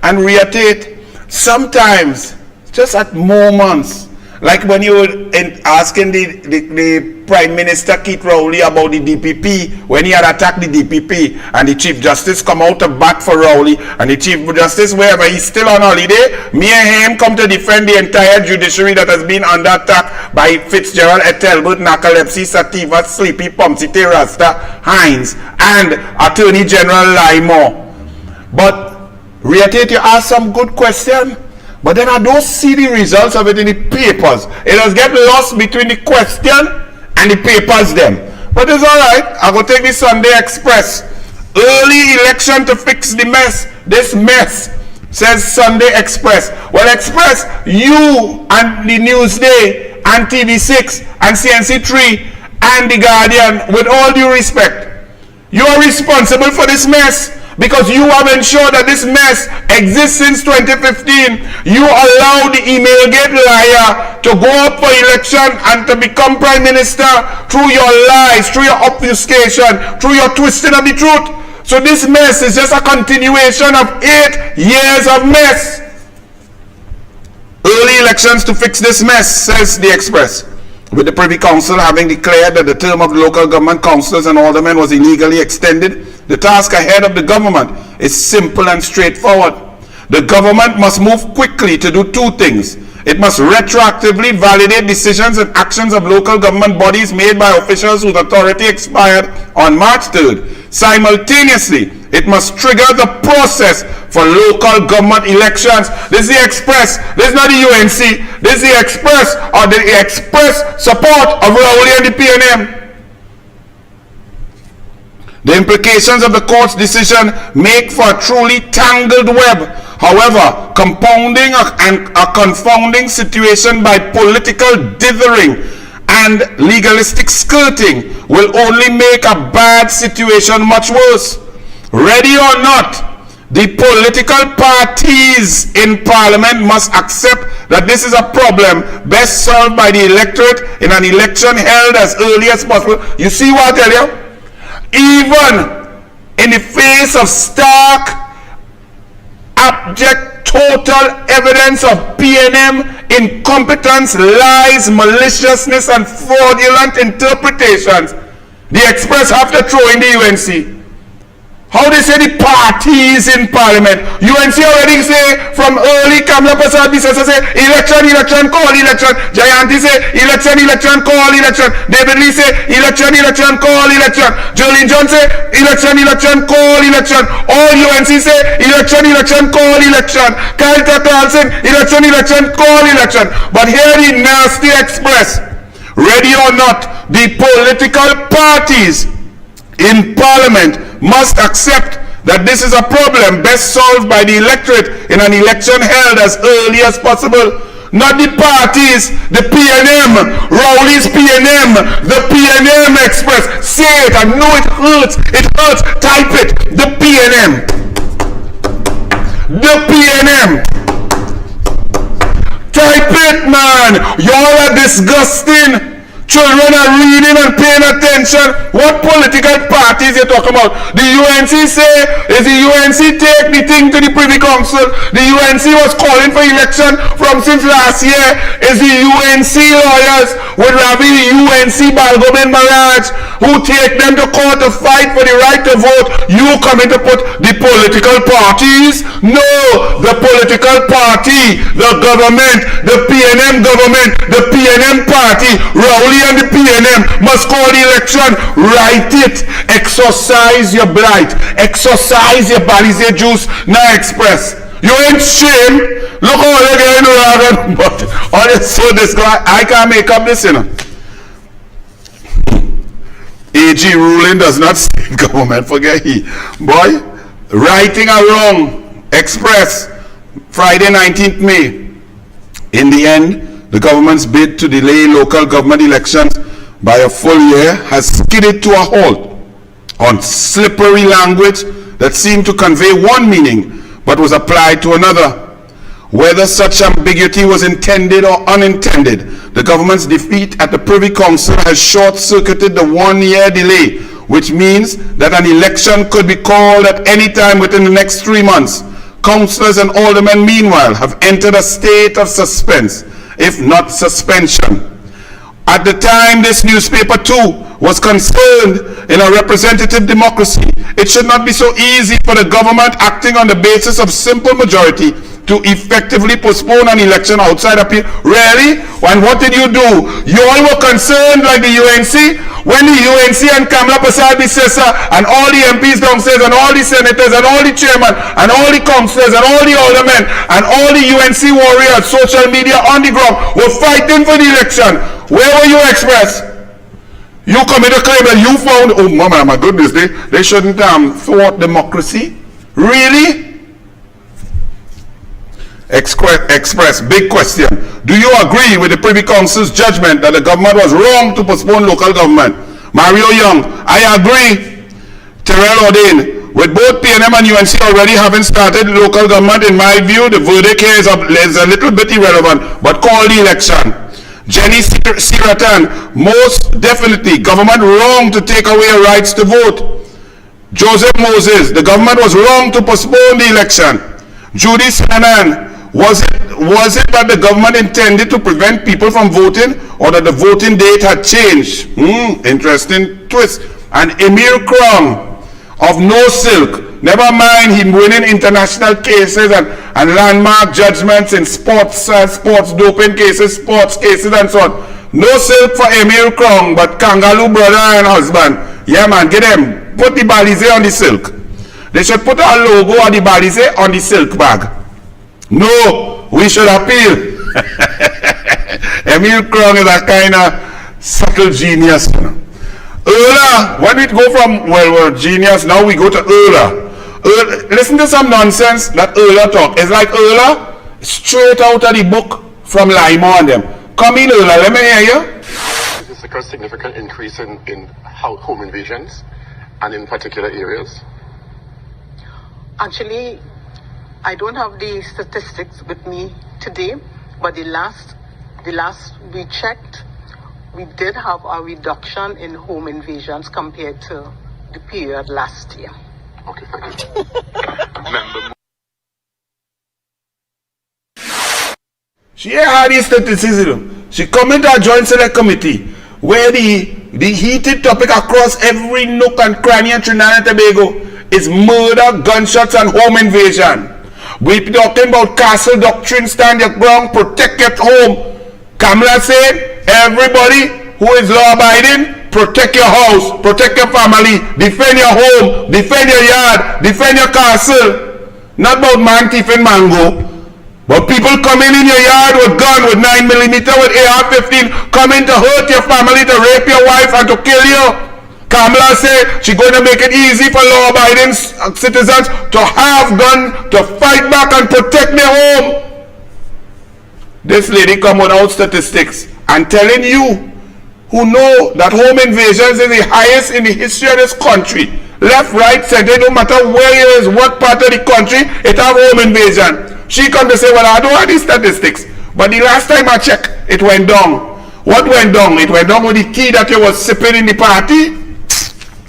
And reiterate, sometimes, just at moments, like when you were asking the Prime Minister Keith Rowley about the DPP, when he had attacked the DPP, and the Chief Justice come out to bat for Rowley, and the Chief Justice, wherever he's still on holiday, me and him come to defend the entire judiciary that has been under attack by Fitzgerald, Ethelbert, Narcolepsy, Sativa, Sleepy, Pomsite, Rasta, Hines, and Attorney General Lymore. But Reiterate, you ask some good question, but then I don't see the results of it in the papers. It does get lost between the question and the papers them. But it's all right. I will take the Sunday Express. Early election to fix the mess. This mess, says Sunday Express. Well, Express, you and the Newsday and TV6 and CNC3 and the Guardian, with all due respect, you are responsible for this mess because you have ensured that this mess exists since 2015. You allowed the email-gate liar to go up for election and to become prime minister through your lies, through your obfuscation, through your twisting of the truth. So this mess is just a continuation of 8 years of mess. Early elections to fix this mess, says the Express. With the Privy Council having declared that the term of local government councillors and aldermen was illegally extended, the task ahead of the government is simple and straightforward. The government must move quickly to do two things. It must retroactively validate decisions and actions of local government bodies made by officials whose authority expired on March 3rd. Simultaneously, it must trigger the process for local government elections. This is the Express. This is not the UNC. This is the Express, or the Express support of Rowley and the PNM. The implications of the court's decision make for a truly tangled web. However, compounding a confounding situation by political dithering and legalistic skirting will only make a bad situation much worse. Ready or not, the political parties in Parliament must accept that this is a problem best solved by the electorate in an election held as early as possible. You see what I tell you? Even in the face of stark, abject, total evidence of PNM incompetence, lies, maliciousness, and fraudulent interpretations, the Express have to throw in the UNC. How they say the parties in Parliament? UNC already say from early Kamala Prasad say election, call election. Jayanti say election, call election. David Lee say election, call election. Jolene John say election, call election. All UNC say election, call election. Kyle Carlson, election, call election. But here the nasty Express, ready or not, the political parties in Parliament must accept that this is a problem best solved by the electorate in an election held as early as possible. Not the parties, the PNM, Rowley's PNM, the PNM Express. Say it, I know it hurts, type it, the PNM. The PNM. Type it, man. Y'all are disgusting. Children are reading and paying attention. What political parties you talking about? The UNC say, is the UNC take the thing to the Privy Council? The UNC was calling for election from since last year. Is the UNC lawyers would rather the UNC Balgomin Barrage who take them to court to fight for the right to vote? You coming to put the political parties? No, the political party, the government, the PNM government, the PNM party, Rowley and the PNM must call the election. Write it. Exercise your blight. Exercise your Balizé juice. Now Express. You ain't shame. Look how they're getting around. But all this so this guy, I can't make up this, you know. AG ruling does not state government. Forget he. Boy, righting a wrong. Express. Friday 19th May. In the end, the government's bid to delay local government elections by a full year has skidded to a halt on slippery language that seemed to convey one meaning but was applied to another. Whether such ambiguity was intended or unintended, the government's defeat at the Privy Council has short-circuited the one-year delay, which means that an election could be called at any time within the next 3 months. Councillors and aldermen, meanwhile, have entered a state of suspense, if not suspension. At the time this newspaper too was concerned in a representative democracy, it should not be so easy for the government acting on the basis of simple majority to effectively postpone an election outside appeal. Really? And what did you do? You all were concerned like the UNC? When the UNC and Kamala Prasad Bissesa and all the MPs downstairs and all the senators and all the chairmen and all the councillors and all the aldermen and all the UNC warriors, social media on the ground were fighting for the election. Where were you, Express? You commit a claim that you found, oh my goodness, they shouldn't thwart democracy. Really? Express, big question. Do you agree with the Privy Council's judgment that the government was wrong to postpone local government? Mario Young, I agree. Terrell Odin, with both PNM and UNC already having started local government, in my view, the verdict here is a little bit irrelevant, but call the election. Jenny Siratan, most definitely, government wrong to take away our rights to vote. Joseph Moses, the government was wrong to postpone the election. Judy Sanan, was it that the government intended to prevent people from voting, or that the voting date had changed? Interesting twist. And Emir Krong of No Silk, never mind him winning international cases and landmark judgments in sports doping cases, sports cases and so on. No Silk for Emir Krong, but Kangaloo brother and husband. Yeah man, get them. Put the balize on the silk. They should put a logo on the balize on the silk bag. No, we should appeal. Emil Krong is a kind of subtle genius. Erla, when we go from, well, we're genius, now we go to Erla. Listen to some nonsense that Erla talk. It's like Erla straight out of the book from Lima on them. Come in, Erla, let me hear you. This is a significant increase in home invasions and in particular areas. Actually, I don't have the statistics with me today, but the last we checked, we did have a reduction in home invasions compared to the period last year. Okay, thank you. She had the statistics. She come into a joint select committee where the heated topic across every nook and cranny in Trinidad and Tobago is murder, gunshots, and home invasion. We talking about castle doctrine, stand your ground, protect your home. Kamala said, everybody who is law-abiding, protect your house, protect your family, defend your home, defend your yard, defend your castle. Not about man thief and mango. But people coming in your yard with gun, with 9mm, with AR-15, coming to hurt your family, to rape your wife, and to kill you. Kamala said she's going to make it easy for law-abiding citizens to have guns, to fight back and protect their home. This lady come without statistics and telling you who know that home invasions is the highest in the history of this country. Left, right, center, no matter where it is, what part of the country, it have home invasion. She come to say, well, I don't have these statistics. But the last time I checked, it went down. What went down? It went down with the tea that you was sipping in the party.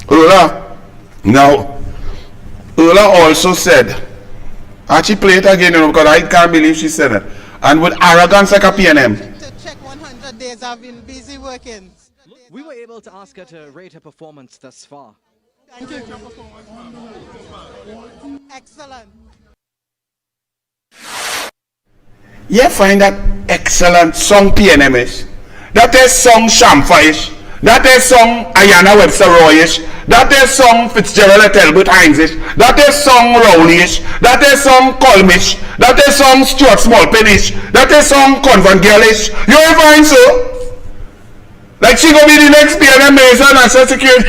Erla. Now, Erla also said, actually play it again, because I can't believe she said it. And with arrogance like a PNM. To check 100 days, I've been busy working. We were able to ask her to rate her performance thus far. Thank you. Excellent. You find that excellent song PNM-ish. That is song Shamfa-ish. That is song Ayana Webster Roy-ish. That is song Fitzgerald Elbert Hines-ish. That is song Rowley-ish. That is song Colmish. That is song Stuart Smallpin-ish. That is song Convent Girl-ish. You will find so? Like she gonna be the next PNM Minister of National Security.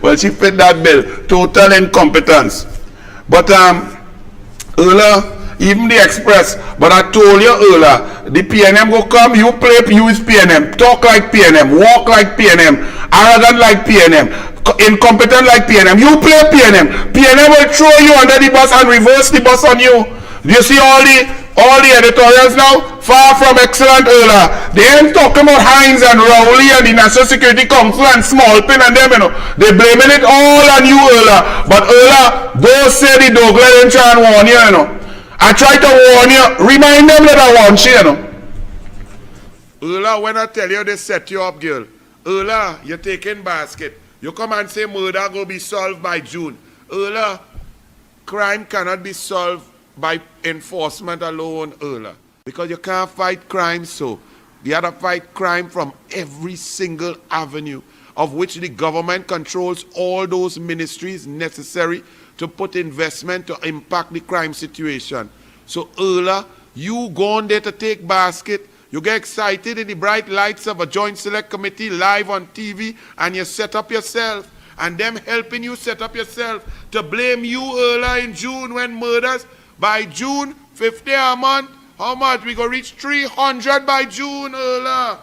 Well, she fit that bill. Total incompetence. But Erla, even the Express, but I told you earlier, the PNM go come, you play, use PNM, talk like PNM, walk like PNM, arrogant like PNM, incompetent like PNM. You play PNM. PNM will throw you under the bus and reverse the bus on you. Do you see all the editorials now? Far from excellent earlier. They ain't talking about Hines and Rowley and the National Security Council and Smallpin and them, you know. They blaming it all on you earlier. But earlier, those say the douglAR didn't try and warn you, you know. I try to warn you, remind them that I want you, you know. Erla, when I tell you they set you up, girl. Erla, you're taking basket. You come and say murder will be solved by June. Erla, crime cannot be solved by enforcement alone, Earla. Because you can't fight crime so. You have to fight crime from every single avenue, of which the government controls all those ministries necessary to put investment to impact the crime situation. So Earla, you go on there to take basket, you get excited in the bright lights of a joint select committee live on TV, and you set up yourself, and them helping you set up yourself to blame you, Earla, in June when murders. By June, 50 a month, how much? We go reach 300 by June, Earla.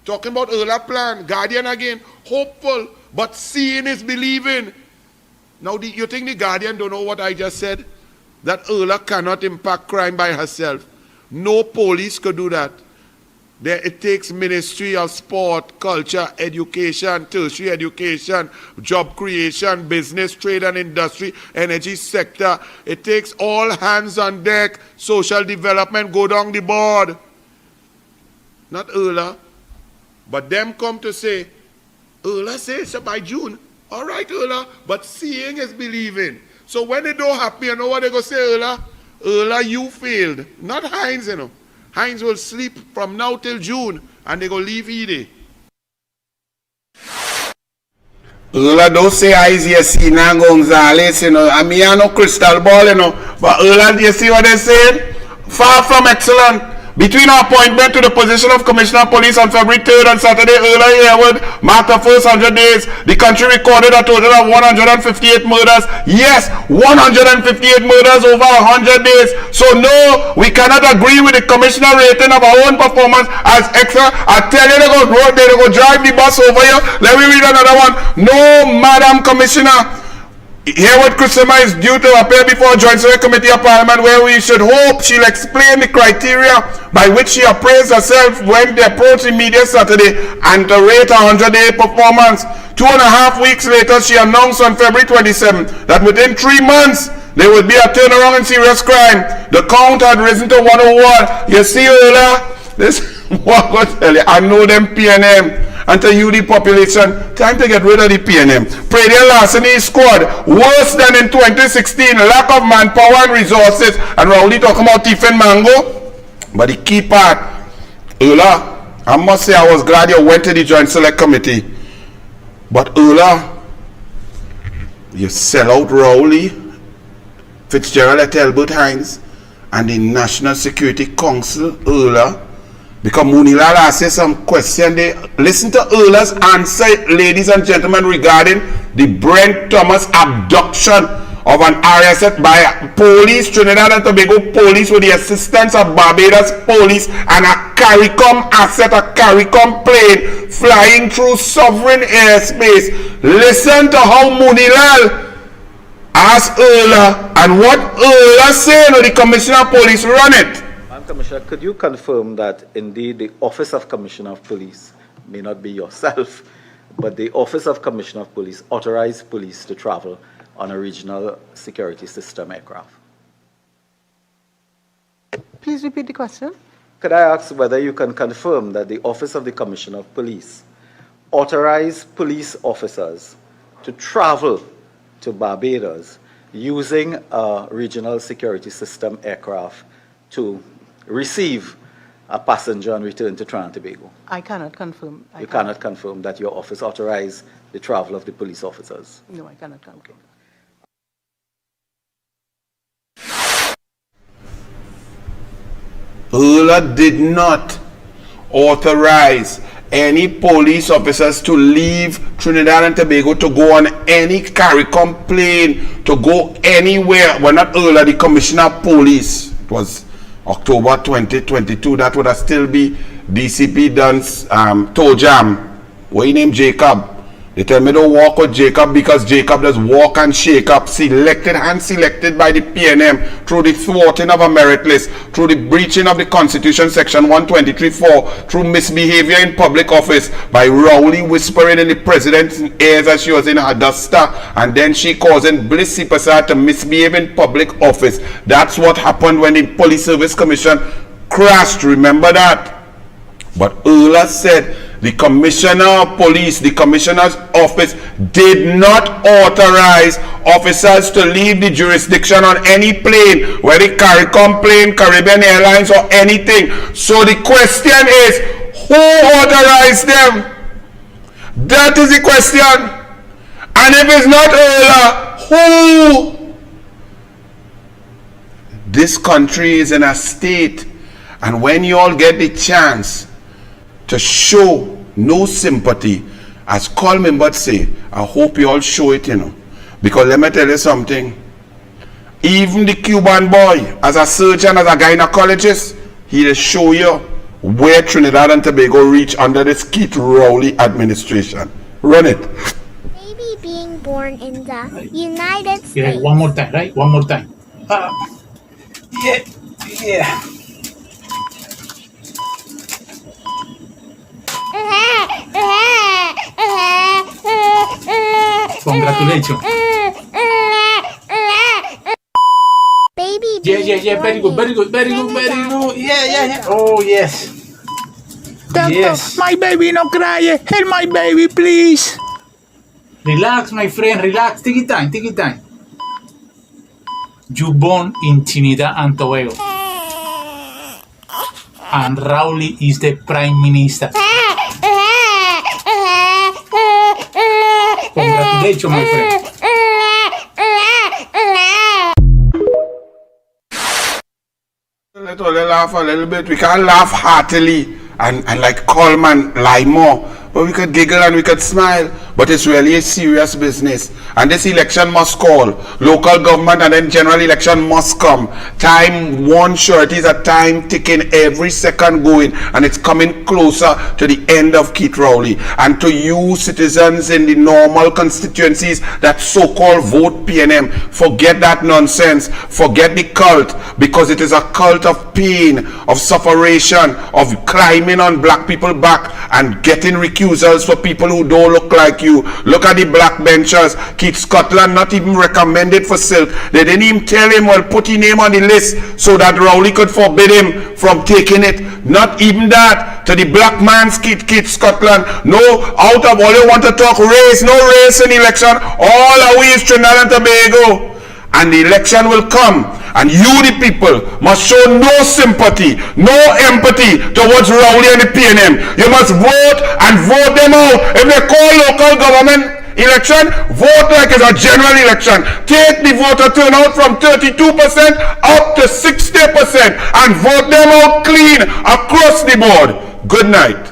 Talking about Earla plan, Guardian again, hopeful, but seeing is believing. Now, you think the Guardian don't know what I just said? That Earla cannot impact crime by herself. No police could do that. It takes Ministry of Sport, Culture, Education, Tertiary Education, Job Creation, Business, Trade and Industry, Energy Sector. It takes all hands on deck. Social Development, go down the board. Not Earla. But them come to say, Earla says so by June. All right, Earla, but seeing is believing. So when it don't happen, you know what they go say, Earla? Earla, you failed. Not Heinz, you know. Heinz will sleep from now till June, and they go leave Edie. Earla don't say I see Sina Gonzalez, you know. I mean, I know crystal ball, you know. But Earla, you see what they said? Far from excellent. Between our appointment to the position of Commissioner of Police on February 3rd and Saturday, Earla Yearwood marked the first 100 days. The country recorded a total of 158 murders. Yes, 158 murders over 100 days. So no, we cannot agree with the Commissioner rating of our own performance as extra. I tell you, they go drive the bus over here. Let me read another one. No, Madam Commissioner. Yearwood Christopher is due to appear before Joint Select Committee of Parliament, where we should hope she'll explain the criteria by which she appraised herself when they approached the media Saturday and to rate a 100-day performance. 2.5 weeks later, she announced on February 27 that within 3 months, there would be a turnaround in serious crime. The count had risen to 101. You see, Earla, this what I tell you, I know them PNM. And to you, the population, time to get rid of the PNM. Pradial larceny squad, worse than in 2016, lack of manpower and resources. And Rowley talking about thief and mango. But the key part, Earla, I must say I was glad you went to the Joint Select Committee. But Earla, you sell out Rowley, Fitzgerald at Albert Hines, and the National Security Council, Earla. Because Munilal asked some question. They listen to Earla's answer, ladies and gentlemen, regarding the Brent Thomas abduction of an RSF by police, Trinidad and Tobago police, with the assistance of Barbados police and a CARICOM asset, a CARICOM plane flying through sovereign airspace. Listen to how Munilal asked Earla and what Earla said when the Commissioner of Police run it. Commissioner, could you confirm that indeed the Office of Commissioner of Police, may not be yourself, but the Office of Commissioner of Police authorized police to travel on a regional security system aircraft? Please repeat the question. Could I ask whether you can confirm that the Office of the Commissioner of Police authorized police officers to travel to Barbados using a regional security system aircraft to receive a passenger and return to Trinidad and Tobago? I cannot confirm. You cannot confirm that your office authorized the travel of the police officers? No, I cannot confirm. Earla did not authorize any police officers to leave Trinidad and Tobago to go on any CARICOM plane, to go anywhere. Well, not Earla, the Commissioner of Police. It was October 2022. That would have still be DCP Duns Tojam. What you name Jacob? They tell me don't walk with Jacob because Jacob does walk and shake up. Selected and selected by the PNM through the thwarting of a merit list, through the breaching of the Constitution Section 123(4), through misbehavior in public office, by Rowley whispering in the president's ears as she was in her duster, and then she causing Bliss Sipasar to misbehave in public office. That's what happened when the Police Service Commission crashed. Remember that? But Earla said The Commissioner of Police, the Commissioner's office did not authorize officers to leave the jurisdiction on any plane, whether it CARICOM plane, Caribbean Airlines or anything. So the question is, who authorized them? That is the question. And if it's not Ola, who? This country is in a state, and when you all get the chance to show no sympathy, as Coleman but say, I hope you all show it, because let me tell you something. Even the Cuban boy, as a surgeon, as a gynecologist, he'll show you where Trinidad and Tobago reach under this Keith Rowley administration. Run it. Baby being born in the United States. Yeah, one more time, right? One more time. Yeah. Congratulations. Baby Yeah. Very good. Yeah. Oh, yes. Doctor, Yes. my baby no cry. Help my baby, please. Relax, my friend, relax. Take it time. You born in Trinidad and Tobago. And Rowley is the Prime Minister. Congratulations, my friend. Let's all laugh a little bit. We can't laugh heartily and like Coleman lie more. But we could giggle and we could smile. But it's really a serious business. And this election must call. Local government and then general election must come. Time, one surety is a time ticking, every second going. And it's coming closer to the end of Keith Rowley. And to you citizens in the normal constituencies that so-called vote PNM, forget that nonsense. Forget the cult. Because it is a cult of pain, of sufferation, of climbing on black people back and getting recusals for people who don't look like you. Look at the black benchers. Keith Scotland not even recommended for silk. They didn't even tell him, well, put his name on the list so that Rowley could forbid him from taking it. Not even that. To the black man's Keith Scotland. No, out of all you want to talk race, no race in the election. All away is Trinidad and Tobago. And the election will come, and you, the people, must show no sympathy, no empathy towards Rowley and the PNM. You must vote and vote them out. If they call local government election, vote like it's a general election. Take the voter turnout from 32% up to 60% and vote them out clean across the board. Good night.